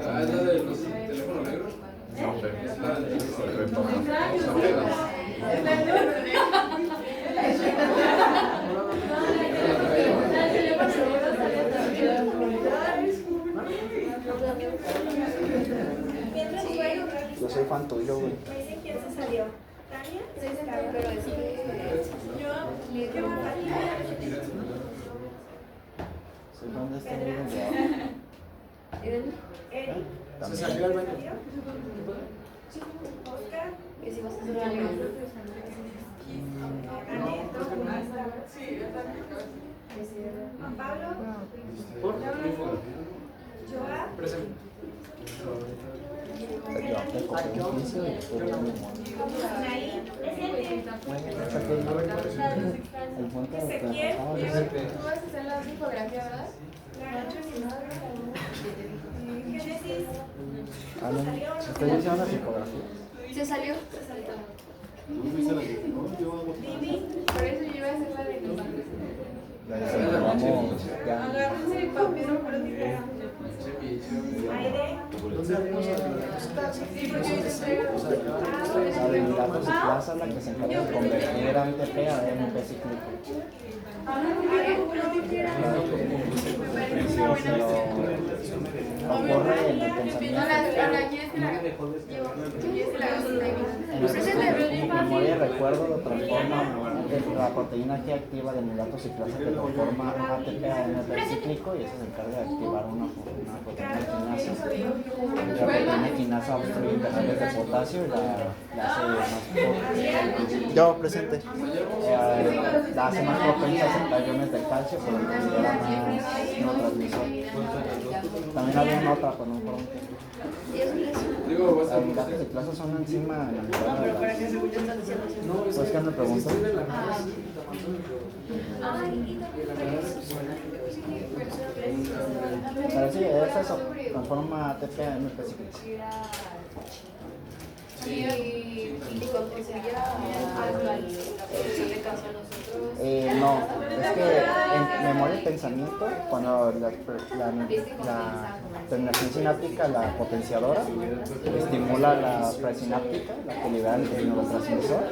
[SPEAKER 6] Ah, ¿es la de los teléfonos negros? No, pero es la
[SPEAKER 1] Yo soy fan tuyo, güey.
[SPEAKER 3] Me dicen quién se salió. ¿Tania?
[SPEAKER 2] Pero es que...
[SPEAKER 3] Yo,
[SPEAKER 1] Soy fan de este amigo.
[SPEAKER 3] Eric.
[SPEAKER 1] También.
[SPEAKER 3] ¿Salió al baño? Oscar.
[SPEAKER 2] Que si vas a hacer algo.
[SPEAKER 3] Juan Pablo. Joa. Anaí. Ezequiel.
[SPEAKER 7] Tú vas a hacer la fotografía, ¿verdad?
[SPEAKER 3] Génesis.
[SPEAKER 1] Si estoy diciendo una psicografía.
[SPEAKER 2] ¿Se salió?
[SPEAKER 3] Vivi.
[SPEAKER 7] Por eso yo iba a hacer la de los antes.
[SPEAKER 1] Vamos, ya.
[SPEAKER 3] Agárrense el papel por Aide.
[SPEAKER 1] La de Emiratos y Plaza, la que se encarga de convertir ATP a MP cíclico. Ocurre en el pensamiento. Como memoria y recuerdo lo transforma la proteína G activa de emulatos y plaza que transforma ATP a AMP cíclico y eso se encarga de activar una proteína quinasa. La proteína quinasa obstruye canales de potasio y la hace más potente. Yo presente. La hace más propensa a aceptar iones de calcio, pero libera más neurotransmisor. También había una otra, pero no me acuerdo. Las amilatos y plazas son una enzima en la membrana de la... Pues que me pregunto. Pero sí, es eso. Transforma ATP a MP cíclico.
[SPEAKER 2] Y cuando se llega a ¿Exposición de caso a nosotros?
[SPEAKER 1] No, es que en memoria y pensamiento, cuando la terminación sináptica, la potenciadora, estimula la presináptica, la que libera el neurotransmisor,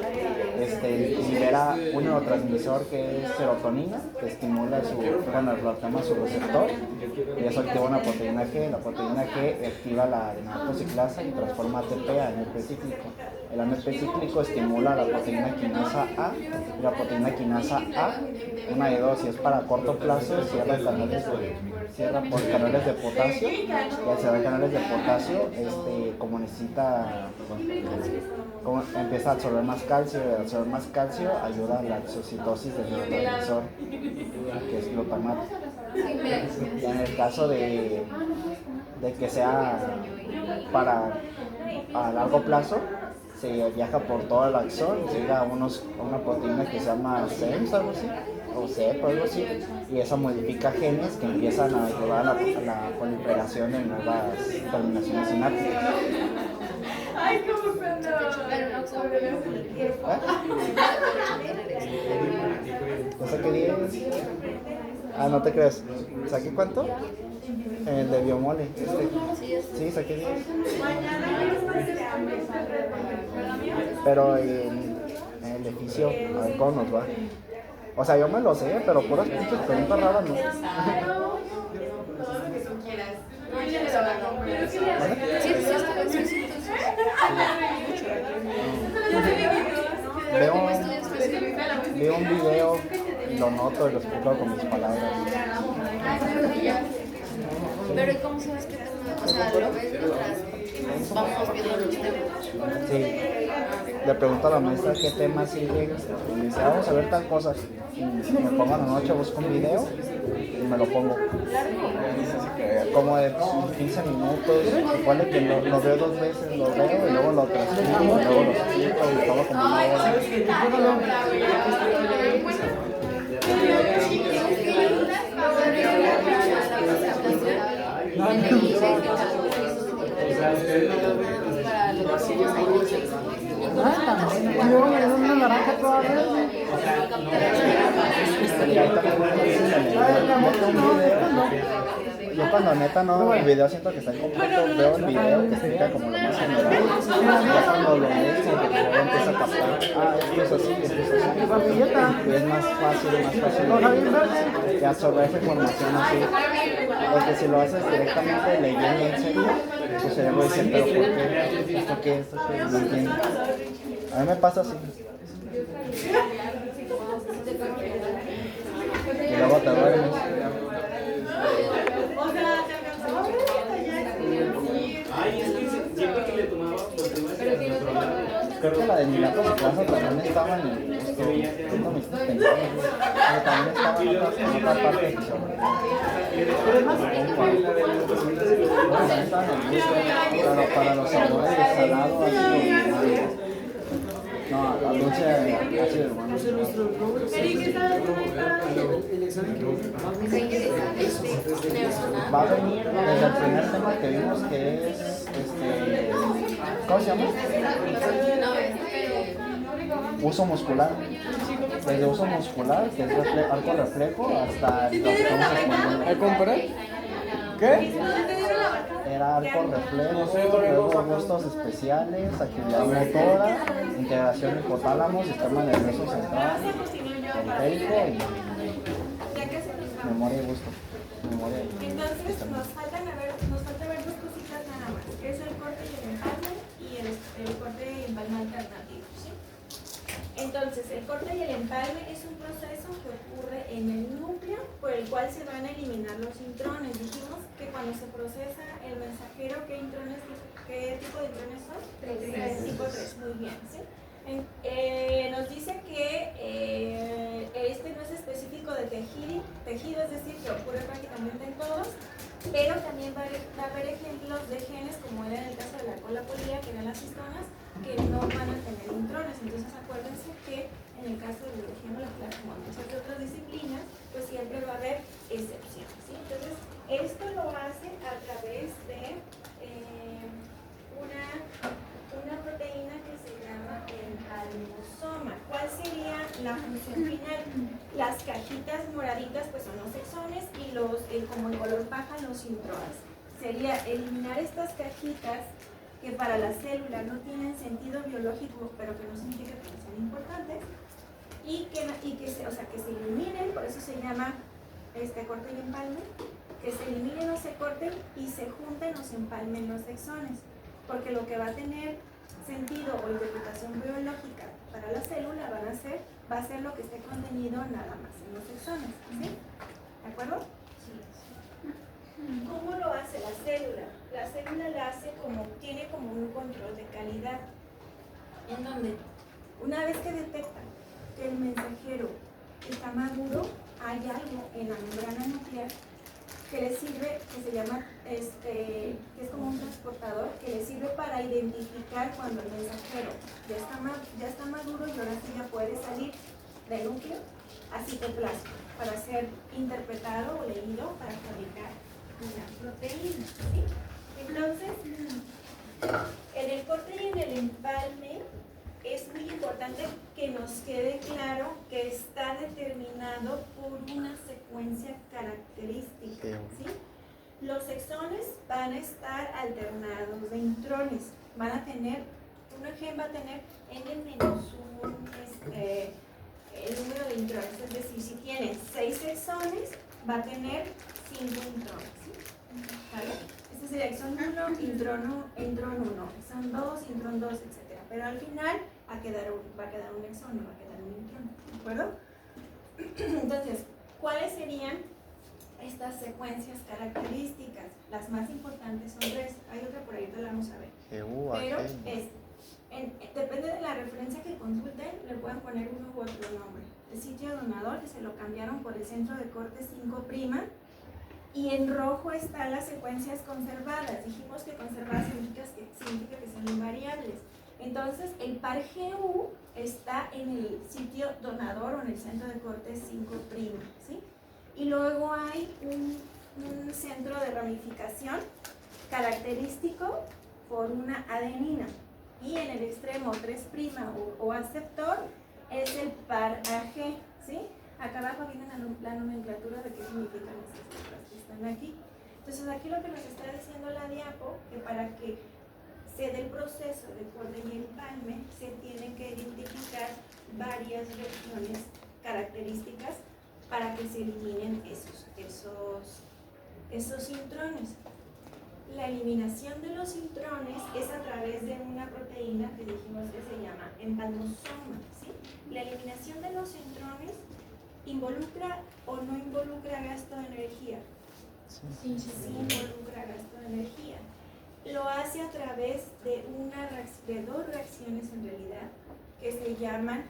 [SPEAKER 1] libera un neurotransmisor que es serotonina, que estimula su receptor, y eso activa una proteína G. La proteína G activa la adenociclasa y transforma ATP a AMP cíclico. El AMP cíclico estimula la proteína quinasa A, y la proteína quinasa A, una de dos, si es para corto plazo, cierra por canales de potasio, y al cerrar canales de potasio, empieza a absorber más calcio, y al absorber más calcio ayuda a la exocitosis del neurotransmisor, que es glutamato. Y en el caso de que sea a largo plazo, se viaja por todo el axón, llega a una proteína que se llama SEMS, algo así, o CEP, algo así, y esa modifica genes que empiezan a ayudar a la proliferación de nuevas terminaciones sinápticas.
[SPEAKER 7] Ay, cómo cuando.
[SPEAKER 1] ¿Ya saqué 10? Ah, no te creas. ¿Saqué cuánto? El de biomole. Sí, saqué 10. Pero en el edificio, a ver cómo nos va. O sea, yo me lo sé, pero puras pinches preguntas raras no. Veo un video y lo noto y lo explico con mis palabras.
[SPEAKER 2] Pero ¿y cómo sabes qué tema? O sea, lo ves mientras vamos viendo los temas.
[SPEAKER 1] Sí. Le pregunto a la maestra qué tema sigue y me dice, vamos a ver tal cosa. Y me pongo en la noche, busco un video y me lo pongo. Como de 15 minutos, igual de que lo veo 2 veces, lo veo y luego lo transcribo y luego lo explico y todo como una hora.
[SPEAKER 5] Una naranja todavía.
[SPEAKER 1] Yo cuando neta no el video siento que está incompleto, veo el video que explica como lo más general. Ya cuando lo ves como que luego empieza a captar, esto es así, esto es así. Y es más fácil que absorber esa información así. Porque si lo haces directamente leyendo en serio, tu cerebro dice, pero ¿por qué? ¿Esto qué? ¿Esto qué? No entiendo. A mí me pasa así. Y luego te duermes. Creo que la de Milato de Plaza también estaba en el... Tengo mis pensamientos. Pero también estaba en otra parte de pero para los sabores de salado así. No, la dulce así, hermano. Va a venir desde el primer tema que vimos que es ¿cómo se llama? Uso muscular. Desde uso muscular, que es arco reflejo, hasta lo que estamos exponiendo.
[SPEAKER 5] ¿El compré? ¿Qué?
[SPEAKER 1] Era arco reflejo, luego gustos especiales, actividad motora, integración hipotálamo, sistema nervioso central, periférico y memoria y gusto.
[SPEAKER 3] Entonces nos falta ver 2 cositas nada más, que es el corte y el empalme y el corte y empalme alternativo, ¿sí? Entonces, el corte y el empalme es un proceso que ocurre en el núcleo por el cual se van a eliminar los intrones. Dijimos que cuando se procesa el mensajero, ¿qué tipo de intrones son? 3. Tipo 3, muy bien, ¿sí? Nos dice que este no es específico de tejido, es decir, que ocurre prácticamente en todos, pero también va a haber ejemplos de genes, como era en el caso de la cola polía, que eran las histonas, que no van a tener intrones. Entonces acuérdense que en el caso de biología molecular, como en muchas otras disciplinas, pues siempre va a haber excepciones, ¿sí? Entonces, esto lo hace a través de una proteína que se llama el almosoma. ¿Cuál sería la función final. Las cajitas moraditas pues son los exones y como en color paja, los intrones. Sería eliminar estas cajitas que para la célula no tienen sentido biológico, pero que no significa que no sean importantes, y que se eliminen, por eso se llama corte y empalme, que se eliminen o se corten y se junten o se empalmen los exones, porque lo que va a tener sentido o interpretación biológica para la célula va a ser lo que esté contenido nada más en los exones, ¿sí? ¿De acuerdo? ¿Cómo lo hace la célula? La célula la hace tiene como un control de calidad, en donde una vez que detecta que el mensajero está maduro, hay algo en la membrana nuclear que le sirve, que se llama, que es como un transportador, que le sirve para identificar cuando el mensajero ya está maduro y ahora sí ya puede salir del núcleo a citoplasma para ser interpretado o leído para fabricar una proteína, ¿sí? Entonces, en el corte y en el empalme es muy importante que nos quede claro que está determinado por una secuencia característica, ¿sí? Los exones van a estar alternados de intrones, van a tener, un gen va a tener n-1 el número de intrones, es decir, si tiene 6 exones, va a tener 5 intrones, ¿sí? ¿Vale? Este sería exón 1, intrón 1, exón 2, intrón 2, etc. Pero al final va a quedar un exón, no va a quedar un intrón, ¿de acuerdo? Entonces, ¿cuáles serían estas secuencias características? Las más importantes son 3, hay otra por ahí, la vamos a ver. Pero depende de la referencia que consulten, le pueden poner uno u otro nombre. El sitio donador, que se lo cambiaron por el centro de corte 5', y en rojo están las secuencias conservadas. Dijimos que conservadas significa que son invariables. Entonces, el par GU está en el sitio donador o en el centro de corte 5', ¿sí? Y luego hay un centro de ramificación característico por una adenina. Y en el extremo 3' o aceptor es el par AG, ¿sí? Acá abajo viene la nomenclatura de qué significan estas letras que están aquí. Entonces, aquí lo que nos está diciendo la diapo, que para que se dé el proceso de corte y empalme, se tienen que identificar varias regiones características para que se eliminen esos intrones. La eliminación de los intrones es a través de una proteína que dijimos que se llama empalmosoma, ¿sí? La eliminación de los intrones ¿involucra o no involucra gasto de energía? Sí involucra gasto de energía. Lo hace a través de dos reacciones en realidad que se llaman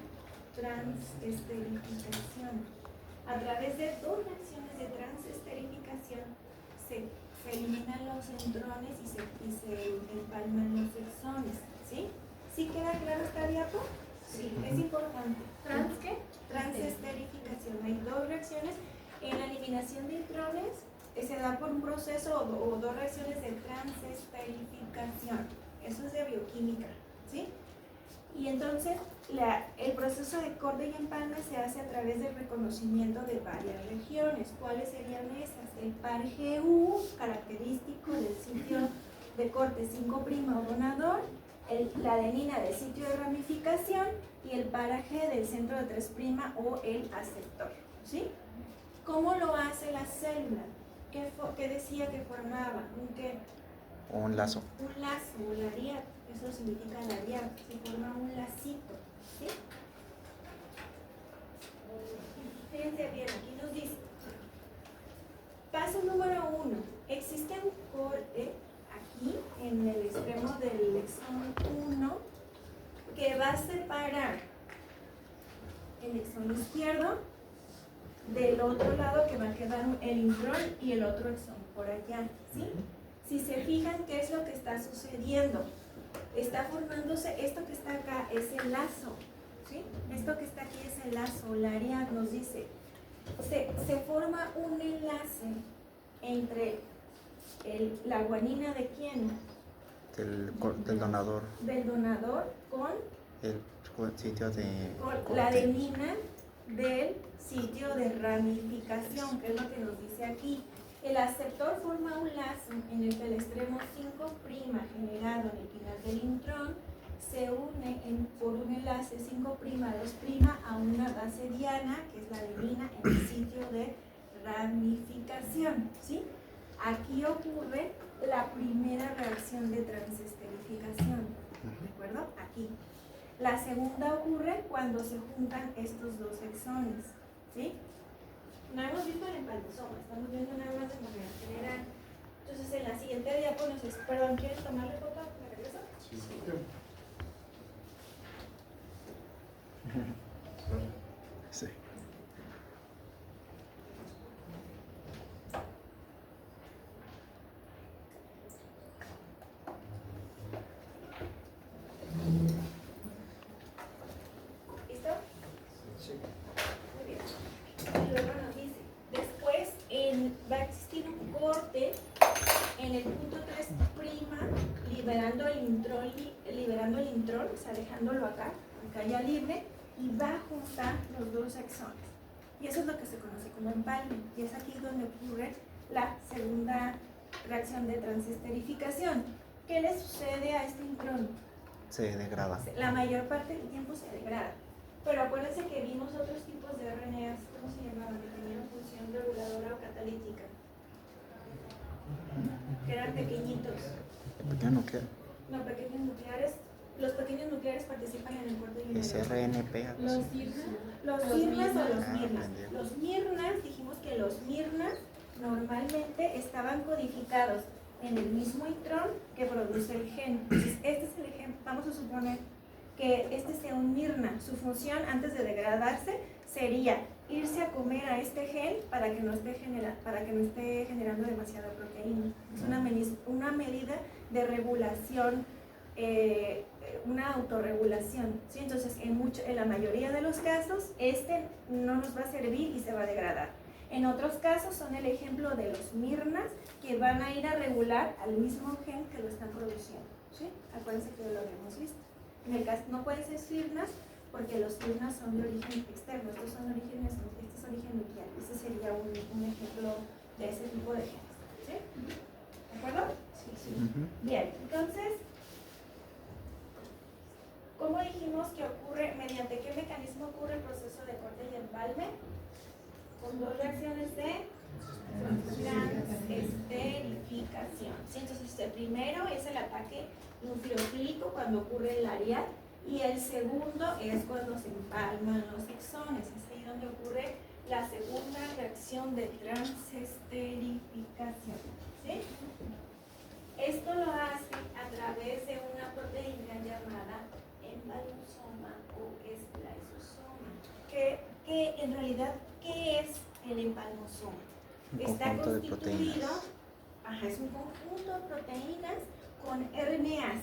[SPEAKER 3] transesterificación. A través de dos reacciones de transesterificación se eliminan los intrones y se empalman los exones, ¿sí? ¿Sí queda claro esta diapo? Sí, es importante.
[SPEAKER 2] ¿Trans qué?
[SPEAKER 3] Transesterificación. Hay dos reacciones en la eliminación de intrones que se da por un proceso o dos reacciones de transesterificación. Eso es de bioquímica, ¿sí? Y entonces el proceso de corte y empalme se hace a través del reconocimiento de varias regiones. ¿Cuáles serían esas? El par GU, característico del sitio de corte 5' o donador, la adenina del sitio de ramificación y el par AG del centro de 3' o el aceptor, ¿sí? ¿Cómo lo hace la célula? ¿Qué decía que formaba?
[SPEAKER 1] Un lazo.
[SPEAKER 3] Un lazo, un lariat, eso significa lariat, se forma un lacito, ¿sí? Fíjense bien, aquí nos dice, paso número 1, existe un corte aquí en el extremo del exón 1 que va a separar el exón izquierdo del otro lado, que va a quedar el intrón y el otro exón por allá, ¿sí? Si se fijan, ¿qué es lo que está sucediendo? Está formándose, esto que está acá es el lazo, ¿sí? Esto que está aquí es el lazo, la área nos dice, se forma un enlace entre la guanina de quién?
[SPEAKER 1] Del donador.
[SPEAKER 3] Del donador con
[SPEAKER 1] El sitio de...
[SPEAKER 3] Con la adenina del sitio de ramificación, que es lo que nos dice aquí. El aceptor forma un lazo en el que el extremo 5' generado en el final del intrón se une por un enlace 5', 2' a una base diana, que es la adenina, en el sitio de ramificación, ¿sí? Aquí ocurre la primera reacción de transesterificación, ¿de acuerdo? Aquí. La segunda ocurre cuando se juntan estos dos exones, ¿sí? No hemos visto el empalmosoma, estamos viendo nada más de manera general. Entonces, en la siguiente diapo nos es, perdón, ¿quieres tomarle foto? ¿Me regreso?
[SPEAKER 6] Sí.
[SPEAKER 1] Sí.
[SPEAKER 3] ¿Listo? Sí. Muy bien. Y luego nos dice, después va a existir un corte en el punto 3' liberando el intrón, o sea, dejándolo acá ya libre, y va a juntar los dos exones. Y eso es lo que se conoce como empalme, y es aquí donde ocurre la segunda reacción de transesterificación. ¿Qué le sucede a este intrón?
[SPEAKER 1] Se degrada.
[SPEAKER 3] La mayor parte del tiempo se degrada. Pero acuérdense que vimos otros tipos de RNAs, ¿cómo se llamaban? Que tenían función reguladora o catalítica. Que eran pequeñitos.
[SPEAKER 1] Ya no queda.
[SPEAKER 3] No, pequeños nucleares. Los pequeños nucleares participan en el corte de
[SPEAKER 1] Es RNP. algo
[SPEAKER 2] Los
[SPEAKER 1] así.
[SPEAKER 3] Mirnas o los
[SPEAKER 1] Ah,
[SPEAKER 3] mirnas.
[SPEAKER 1] entendido.
[SPEAKER 3] Los mirnas, dijimos que los mirnas normalmente estaban codificados en el mismo intrón que produce el gen. Entonces, este es el ejemplo. Vamos a suponer que este sea un mirna. Su función antes de degradarse sería irse a comer a este gen para que no esté generando demasiada proteína. Es una medida de regulación, una autorregulación, ¿sí? Entonces, en la mayoría de los casos, este no nos va a servir y se va a degradar. En otros casos son el ejemplo de los mirnas, que van a ir a regular al mismo gen que lo están produciendo, ¿sí? Acuérdense que lo habíamos visto. En el caso no pueden ser mirnas porque los mirnas son de origen externo, estos son orígenes, este es origen nuclear. Ese sería un ejemplo de ese tipo de genes, ¿sí? ¿De acuerdo? Sí, sí. Bien, entonces, ¿cómo dijimos que ocurre, mediante qué mecanismo ocurre el proceso de corte y empalme? Con dos reacciones de transesterificación. ¿Sí? Entonces, el primero es el ataque nucleofílico cuando ocurre el ARIA, y el segundo es cuando se empalman los exones. Es ahí donde ocurre la segunda reacción de transesterificación. ¿Sí? Esto lo hace a través de una proteína llamada empalmosoma o esplaisosoma. Que en realidad, ¿qué es el empalmosoma? Está constituido, es un conjunto de proteínas con RNAs,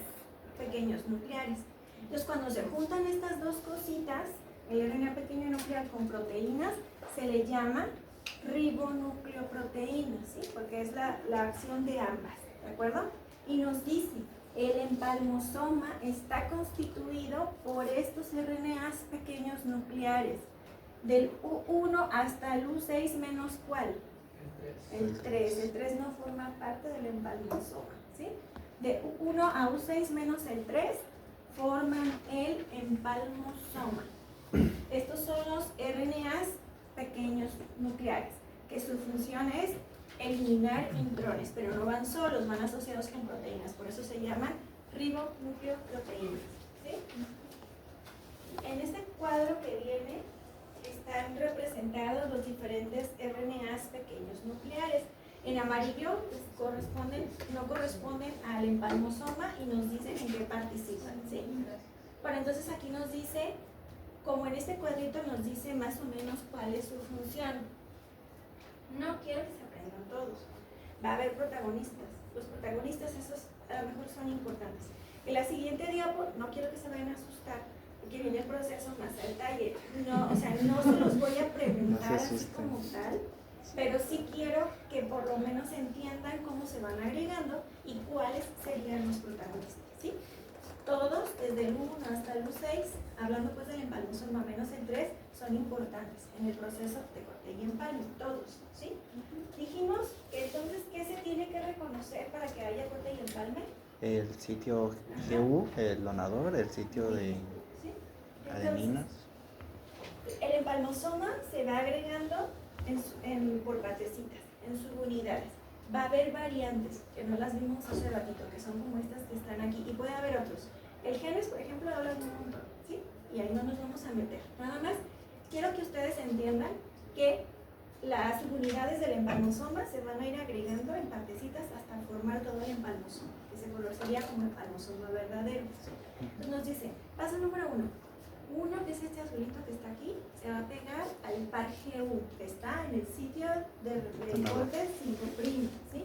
[SPEAKER 3] pequeños nucleares. Entonces, cuando se juntan estas dos cositas, el RNA pequeño nuclear con proteínas, se le llama ribonucleoproteína, ¿sí? Porque es la acción de ambas, ¿de acuerdo? Y nos dice, el empalmosoma está constituido por estos RNAs pequeños nucleares, del U1 hasta el U6 menos ¿cuál? El 3. El 3 no forma parte del empalmosoma, ¿sí? De U1 a U6 menos el 3 forman el empalmosoma. Estos son los RNAs pequeños nucleares, que su función es eliminar intrones, pero no van solos, van asociados con proteínas, por eso se llaman ribonucleoproteínas, ¿sí? En este cuadro que viene están representados los diferentes RNAs pequeños nucleares. En amarillo pues, no corresponden al empalmosoma y nos dicen en qué participan, ¿sí? Pero entonces aquí nos dice, como en este cuadrito nos dice más o menos cuál es su función. No quiero que se aprendan todos. Va a haber protagonistas. Los protagonistas esos a lo mejor son importantes. En la siguiente diapo, no quiero que se vayan a asustar, porque viene el proceso más al detalle. No, o sea, no se los voy a preguntar así como tal, pero sí quiero que por lo menos entiendan cómo se van agregando y cuáles serían los protagonistas, ¿sí? todos, desde el 1 hasta el U6, hablando pues del empalmosoma menos el 3, son importantes en el proceso de corte y empalme, todos, ¿sí? Dijimos que entonces, ¿qué se tiene que reconocer para que haya corte y empalme?
[SPEAKER 1] El sitio GU, el donador, el sitio de
[SPEAKER 3] ¿Sí?
[SPEAKER 1] adeninas.
[SPEAKER 3] El empalmosoma se va agregando por partecitas, en subunidades. Va a haber variantes, que no las vimos hace ratito, que son como estas que están aquí, y puede haber otros. El genes, por ejemplo, hablan un montón, ¿sí? Y ahí no nos vamos a meter. Nada más, quiero que ustedes entiendan que las subunidades del empalmosoma se van a ir agregando en partecitas hasta formar todo el empalmosoma, que se conocería como empalmosoma verdadero. Entonces nos dice, paso número 1. Uno, que es este azulito que está aquí, se va a pegar al par GU, que está en el sitio de corte 5', ¿sí?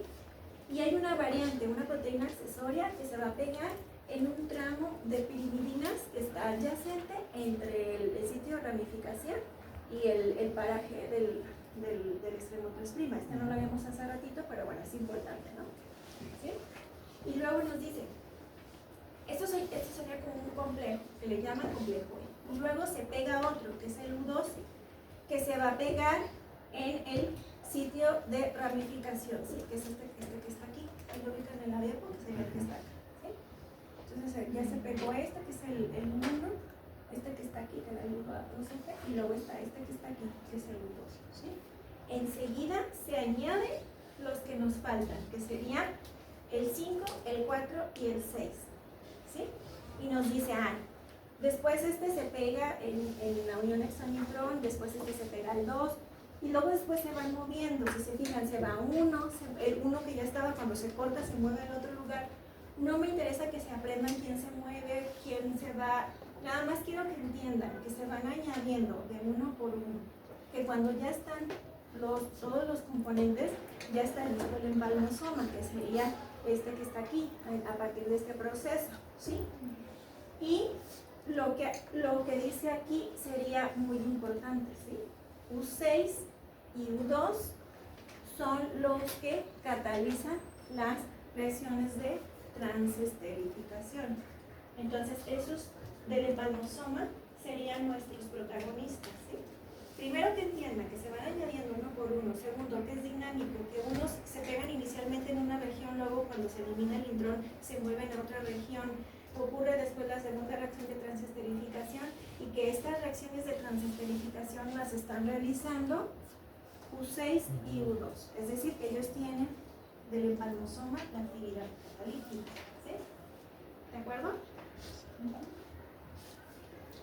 [SPEAKER 3] Y hay una variante, una proteína accesoria que se va a pegar en un tramo de pirimidinas que está adyacente entre el sitio de ramificación y el paraje del extremo 3'. Este no lo habíamos hace ratito, pero bueno, es importante, ¿no? ¿Sí? Y luego nos dice, esto sería como un complejo, que le llaman complejo E. Y luego se pega otro, que es el U12, que se va a pegar en el sitio de ramificación, ¿sí? Que es este que está aquí. Ahí lo ubican en la diapo, que sería el que está acá, ¿sí? Entonces ya se pegó este, que es el 1, este que está aquí, que era el U12, y luego está este que está aquí, que es el U12, ¿sí? Enseguida se añaden los que nos faltan, que serían el 5, el 4 y el 6, ¿sí? Y nos dice, después este se pega en la unión exonitrón, después este se pega al 2, y luego después se van moviendo. Si se fijan, se va uno, el uno que ya estaba cuando se corta se mueve al otro lugar. No me interesa que se aprendan quién se mueve, quién se va, nada más quiero que entiendan que se van añadiendo de uno por uno, que cuando ya están todos los componentes, ya está listo el empalmosoma, que sería este que está aquí, a partir de este proceso, ¿sí? Y lo que dice aquí sería muy importante, ¿sí? U6 y U2 son los que catalizan las reacciones de transesterificación. Entonces, esos del empalmosoma serían nuestros protagonistas, ¿sí? Primero que entiendan que se van añadiendo uno por uno. Segundo, que es dinámico, que unos se pegan inicialmente en una región, luego cuando se elimina el intrón se mueven a otra región. Ocurre después la segunda reacción de transesterificación, y que estas reacciones de transesterificación las están realizando U6 y U2. Es decir, que ellos tienen del empalmosoma la actividad catalítica, ¿sí? ¿De acuerdo?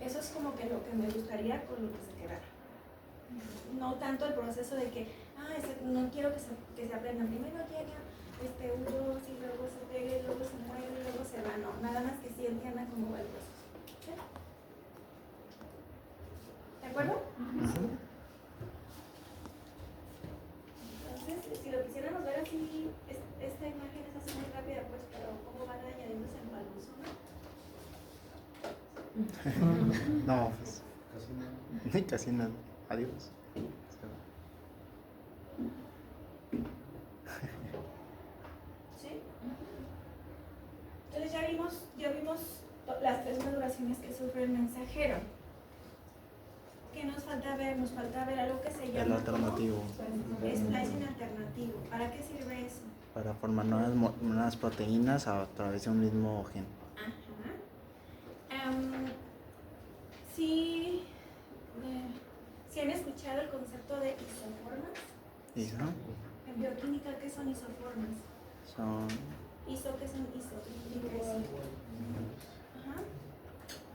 [SPEAKER 3] Eso es como que lo que me gustaría con lo que se quedara. No tanto el proceso de que, no quiero que se aprendan. Primero llega U2 y luego se pega y luego se mueve y luego se va. No, nada más que sí entiendan cómo va el proceso. ¿Sí? ¿De acuerdo? Entonces, si lo quisiéramos ver así, esta imagen es así muy rápida, pues, pero cómo van añadiéndose en palmosoma.
[SPEAKER 1] No, pues. Casi nada. Adiós.
[SPEAKER 3] ¿Sí? Entonces ya vimos las 3 maduraciones que sufre el mensajero. ¿Qué nos falta ver? Nos falta ver algo que se llama
[SPEAKER 1] El alternativo.
[SPEAKER 3] splicing alternativo. ¿Para qué sirve eso?
[SPEAKER 1] Para formar nuevas proteínas a través de un mismo gen.
[SPEAKER 3] Ajá. ¿Sí han escuchado el concepto de isoformas?
[SPEAKER 1] ¿Iso?
[SPEAKER 3] En bioquímica, ¿qué son isoformas?
[SPEAKER 1] Son.
[SPEAKER 3] ¿Qué son iso? Ajá.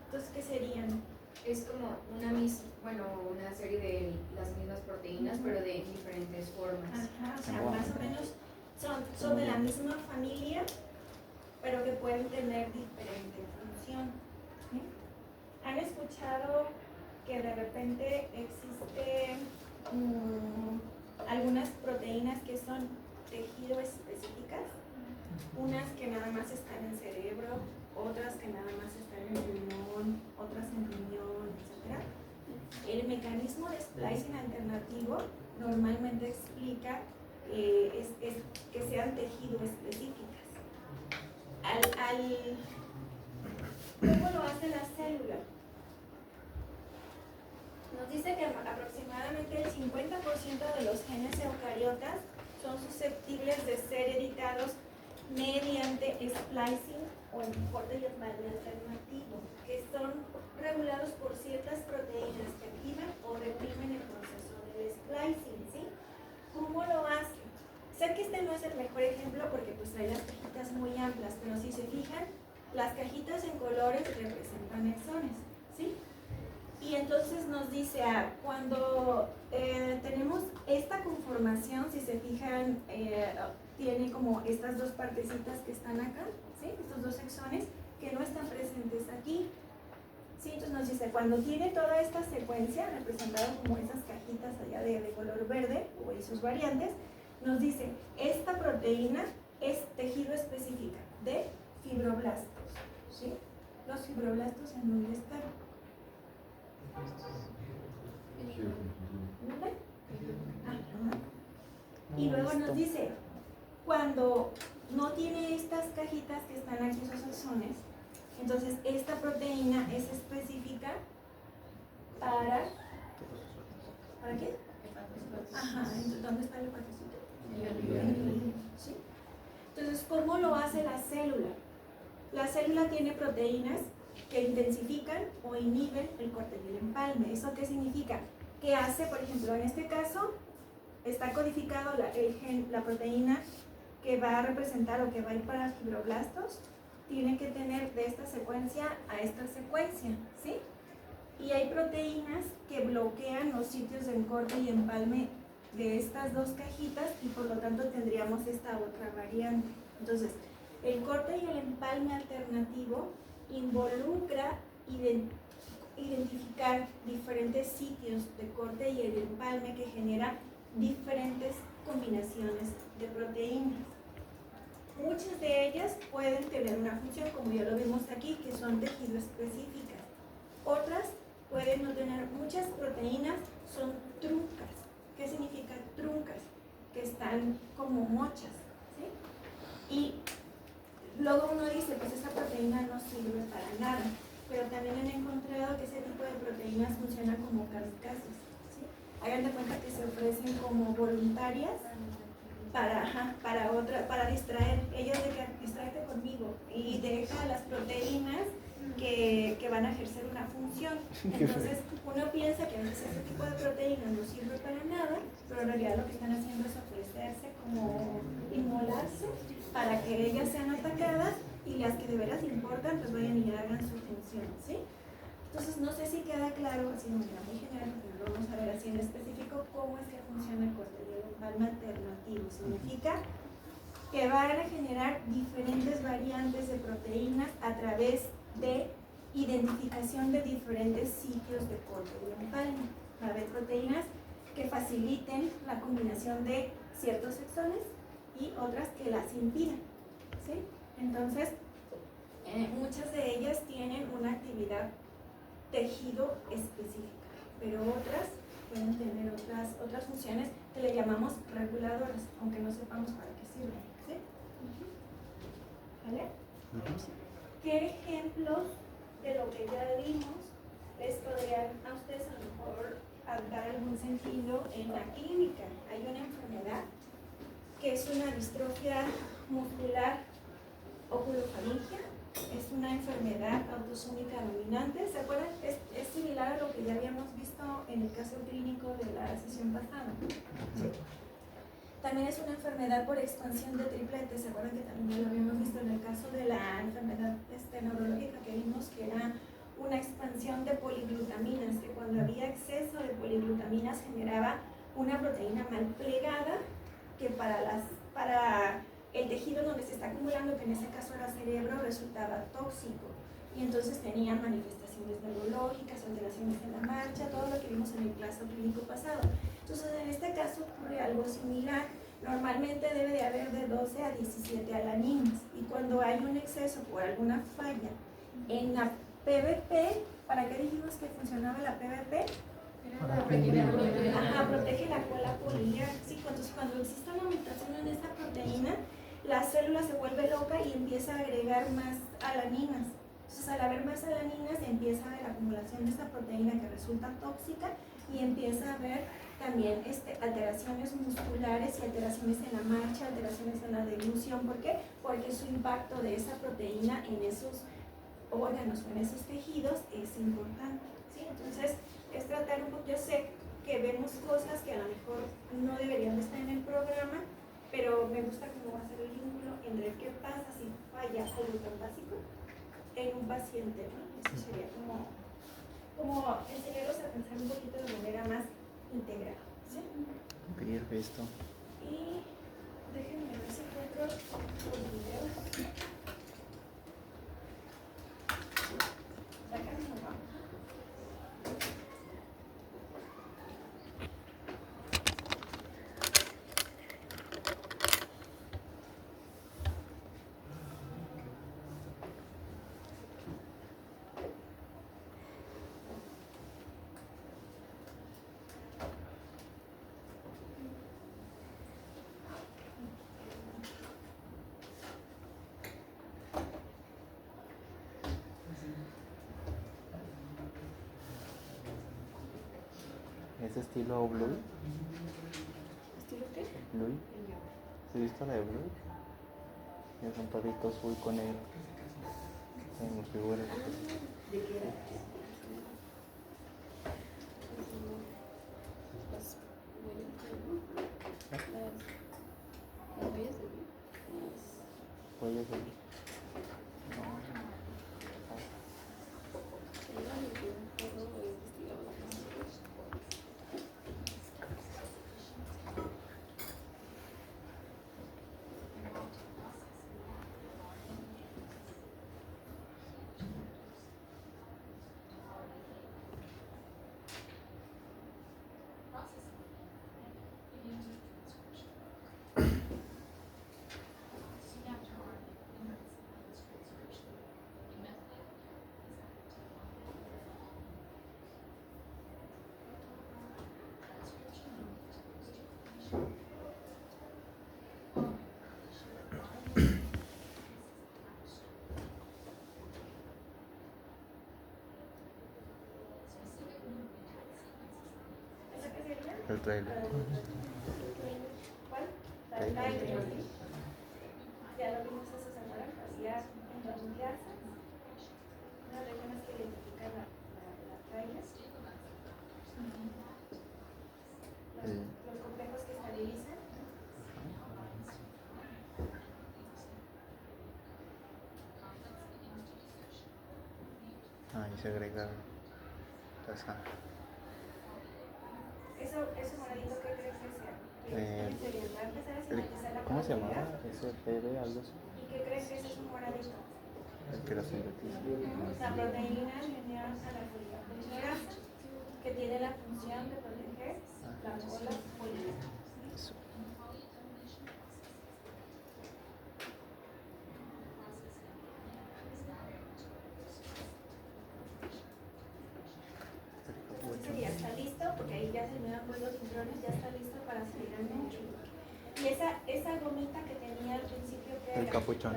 [SPEAKER 3] Entonces, ¿qué serían?
[SPEAKER 2] Es como una serie de las mismas proteínas, pero de diferentes formas.
[SPEAKER 3] Ajá, o sea, más o menos son de la misma familia, pero que pueden tener diferente función. ¿Sí? ¿Han escuchado que de repente existe algunas proteínas que son tejido específicas? Unas que nada más están en cerebro, otras que nada más están en pulmón, otras en riñón, etc. El mecanismo de splicing alternativo normalmente explica que sean tejido específicas. ¿Cómo lo hace la célula? Nos dice que aproximadamente el 50% de los genes eucariotas son susceptibles de ser editados mediante splicing o el corte y empalme alternativo, que son regulados por ciertas proteínas que activan o reprimen el proceso del splicing, ¿sí? ¿Cómo lo hace? Sé que este no es el mejor ejemplo porque pues trae las cajitas muy amplias, pero si se fijan, las cajitas en colores representan exones, ¿sí? Y entonces nos dice, cuando tenemos esta conformación, si se fijan, tiene como estas dos partecitas que están acá, ¿sí? Estos dos exones que no están presentes aquí. ¿Sí? Entonces nos dice, cuando tiene toda esta secuencia, representada como esas cajitas allá de color verde, o esos variantes, nos dice, esta proteína es tejido específica de fibroblastos, ¿sí? Los fibroblastos, ¿en dónde están? ¿Dónde? Y luego nos dice, cuando no tiene estas cajitas que están aquí, esos exones, entonces esta proteína es específica ¿para qué? Ajá, ¿dónde está el patecito? ¿Sí? Entonces, ¿cómo lo hace la célula? La célula tiene proteínas que intensifican o inhiben el corte y el empalme. ¿Eso qué significa? Que hace, por ejemplo, en este caso, está codificado la proteína que va a representar o que va a ir para fibroblastos, tiene que tener de esta secuencia a esta secuencia, ¿sí? Y hay proteínas que bloquean los sitios de corte y empalme de estas dos cajitas y por lo tanto tendríamos esta otra variante. Entonces, el corte y el empalme alternativo involucra identificar diferentes sitios de corte y el empalme que generan diferentes combinaciones de proteínas. Muchas de ellas pueden tener una función, como ya lo vimos aquí, que son tejido específicas. Otras pueden no tener, muchas proteínas son truncas. ¿Qué significa truncas? Que están como mochas, ¿sí? Y luego uno dice, pues esa proteína no sirve para nada, pero también han encontrado que ese tipo de proteínas funcionan como kamikazes, ¿sí? Hagan de cuenta que se ofrecen como voluntarias para distraer, ellos de que distraerte conmigo y deja las proteínas que van a ejercer una función. Entonces uno piensa que a veces ese tipo de proteínas no sirve para nada, pero en realidad lo que están haciendo es ofrecerse como inmolarse para que ellas sean atacadas y las que de veras importan pues vayan y hagan su función, ¿sí? Entonces no sé si queda claro, así de manera muy general, porque lo vamos a ver así en específico, cómo es que funciona el corte y el empalme alternativo. Significa que van a generar diferentes variantes de proteínas a través de identificación de diferentes sitios de corte y empalme. Va a haber proteínas que faciliten la combinación de ciertos exones y otras que las impidan, ¿sí? Entonces, muchas de ellas tienen una actividad tejido específica, pero otras pueden tener otras funciones que le llamamos reguladoras, aunque no sepamos para qué sirven, ¿sí? ¿Vale? ¿Qué ejemplos de lo que ya vimos les podrían a ustedes a lo mejor dar algún sentido en la clínica? Hay una enfermedad que es una distrofia muscular oculofaringia, es una enfermedad autosómica dominante. ¿Se acuerdan? Es similar a lo que ya habíamos visto en el caso clínico de la sesión pasada. ¿Sí? También es una enfermedad por expansión de tripletes. ¿Se acuerdan que también ya lo habíamos visto en el caso de la enfermedad neurológica que vimos que era una expansión de poliglutaminas, que cuando había exceso de poliglutaminas generaba una proteína mal plegada que para el tejido donde se está acumulando, que en ese caso era cerebro, resultaba tóxico y entonces tenía manifestaciones neurológicas, alteraciones en la marcha, todo lo que vimos en el caso clínico pasado. Entonces en este caso ocurre algo similar. Normalmente debe de haber de 12 a 17 alanines y cuando hay un exceso por alguna falla en la PBP, ¿para qué dijimos que funcionaba la PBP? Ajá, protege la cola poliar. Sí, entonces cuando existe una mutación en esta proteína, la célula se vuelve loca y empieza a agregar más alaninas, Entonces, al haber más alaninas, empieza a haber acumulación de esta proteína que resulta tóxica y empieza a haber también alteraciones musculares y alteraciones en la marcha, alteraciones en la deglución. ¿Por qué? Porque su impacto de esa proteína en esos órganos o en esos tejidos es importante, ¿sí? Entonces, es tratar un poco, yo sé que vemos cosas que a lo mejor no deberían de estar en el programa, pero me gusta cómo va a ser el vínculo entre qué pasa si falla algo tan básico en un paciente, ¿no? Eso sería como enseñarlos a pensar un poquito de manera más integral, ¿sí?
[SPEAKER 1] Perfecto.
[SPEAKER 3] Y déjenme ver si encuentro los videos. Ya casi nos vamos.
[SPEAKER 1] ¿Es estilo Blue?
[SPEAKER 3] ¿Estilo qué?
[SPEAKER 1] Blue. ¿Sí has visto la de Blue? Es un perrito azul con negro. En figuras.
[SPEAKER 3] ¿De qué era?
[SPEAKER 1] Huellas de el trailer.
[SPEAKER 3] ¿Cuál? La Tiger. Ya lo vimos eso, ¿se acuerdan? Hacía en las grasas, unas regiones que identifican la Tiger. Los complejos que estabilizan.
[SPEAKER 1] Ah, y se agrega esa.
[SPEAKER 3] Eso moradito, ¿qué crees que sea? ¿Qué sería? Va a empezar a sintetizar la
[SPEAKER 1] ¿Cómo se llamaba?
[SPEAKER 3] proteína.
[SPEAKER 1] SPB, algo así.
[SPEAKER 3] ¿Y qué crees que es eso moradito?
[SPEAKER 1] El que lo sintetiza.
[SPEAKER 3] La proteína lineal a la poligrasa, que tiene la función de proteger las bolas poligrasa.
[SPEAKER 1] Eso.
[SPEAKER 3] Sería, está listo, porque ahí ya se me dan los cinturones, ya está listo para salir al medio. Y esa gomita que tenía al principio, que
[SPEAKER 1] El
[SPEAKER 3] era
[SPEAKER 1] capuchón.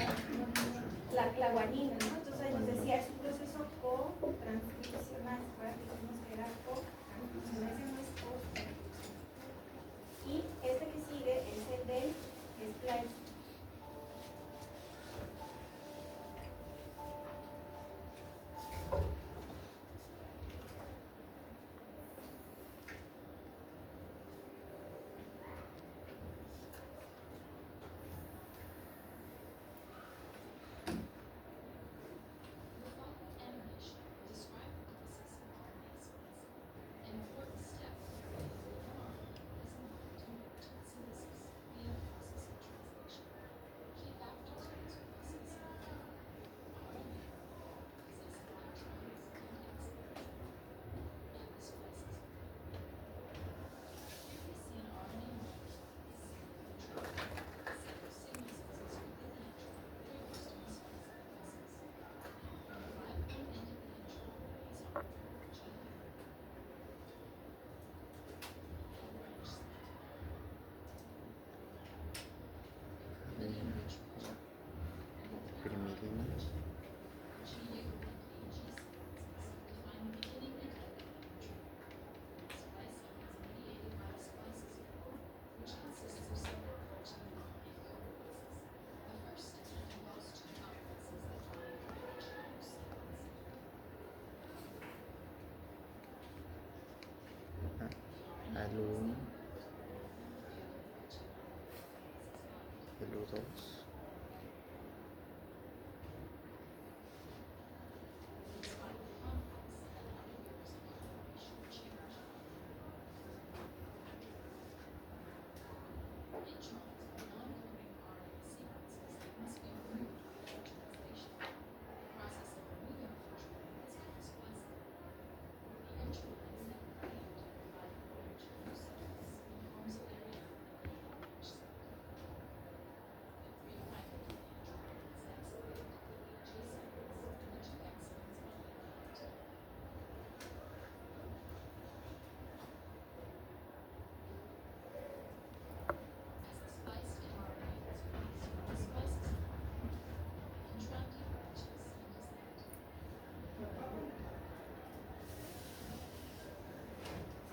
[SPEAKER 3] la guanina, ¿no? Entonces nos decía, es un proceso co-transcripcional, ¿verdad? Dijimos que era co-transcripcional, ese no es co-transcripcional. Y este que sigue es el del splice.
[SPEAKER 1] El U1, el U2.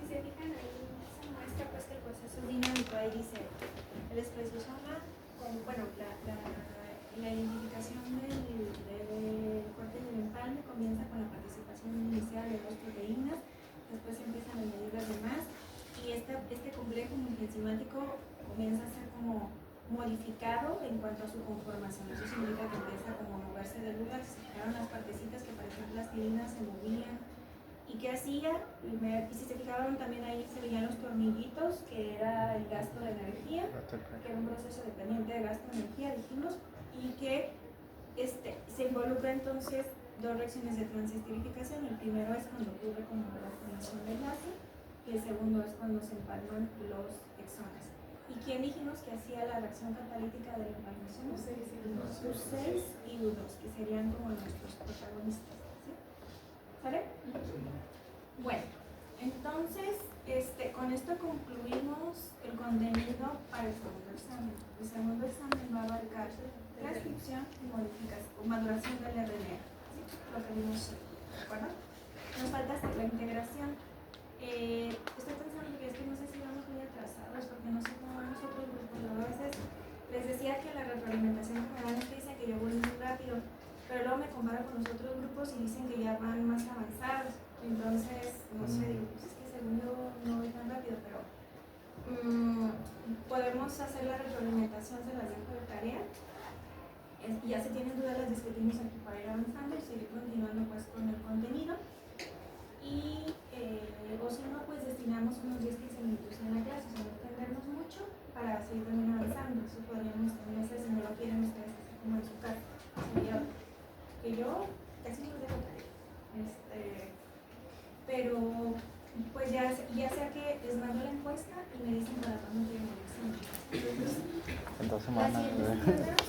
[SPEAKER 3] Si se fijan ahí, se muestra pues que el proceso es dinámico. Ahí dice el esplesosoma, bueno, la identificación del corte del empalme comienza con la participación inicial de dos proteínas, después empiezan a añadir las demás, y este complejo multienzimático comienza a ser como modificado en cuanto a su conformación. Eso significa que empieza como a moverse de lugar, se fijaron las partecitas que parecían plastilinas, se movían. ¿Y qué hacía? Y si se fijaron también ahí se veían los tornillitos, que era el gasto de energía, que era un proceso dependiente de gasto de energía, dijimos, y que se involucra entonces dos reacciones de transesterificación. El primero es cuando ocurre como la formación del enlace, y el segundo es cuando se empalman los exones. ¿Y quién dijimos que hacía la reacción catalítica de la empalmación? U6 y U2, que serían como nuestros protagonistas. ¿Sí? ¿Sale? Bueno, entonces con esto concluimos el contenido para el segundo examen. El segundo examen va a abarcar transcripción y modificación o maduración del RNA. ¿Sí? Lo que vimos hoy, ¿de acuerdo? Nos falta hacer la integración. Estoy pensando que no sé si vamos muy atrasados, porque no sé cómo van los otros grupos. A veces les decía que la retroalimentación generalmente dice que yo voy muy rápido, pero luego me comparo con los otros grupos y dicen que ya van más avanzados. Entonces, no sé, digo, pues es que según yo no voy tan rápido, pero podemos hacer la retroalimentación, se las dejo de tarea. Ya si tienen dudas las discutimos aquí para ir avanzando y seguir continuando pues con el contenido. Y, o si no, pues destinamos unos 10-15 minutos en la clase, o sea, no extendernos mucho para seguir también avanzando. Eso podríamos también hacer si no lo quieren ustedes, así como en su casa. Que yo casi no dejo tarea. Pero pues ya sea que les mando la encuesta y me dicen para cuándo quieren el examen. Entonces,
[SPEAKER 1] En 2
[SPEAKER 3] la
[SPEAKER 1] semanas.
[SPEAKER 3] siguiente semana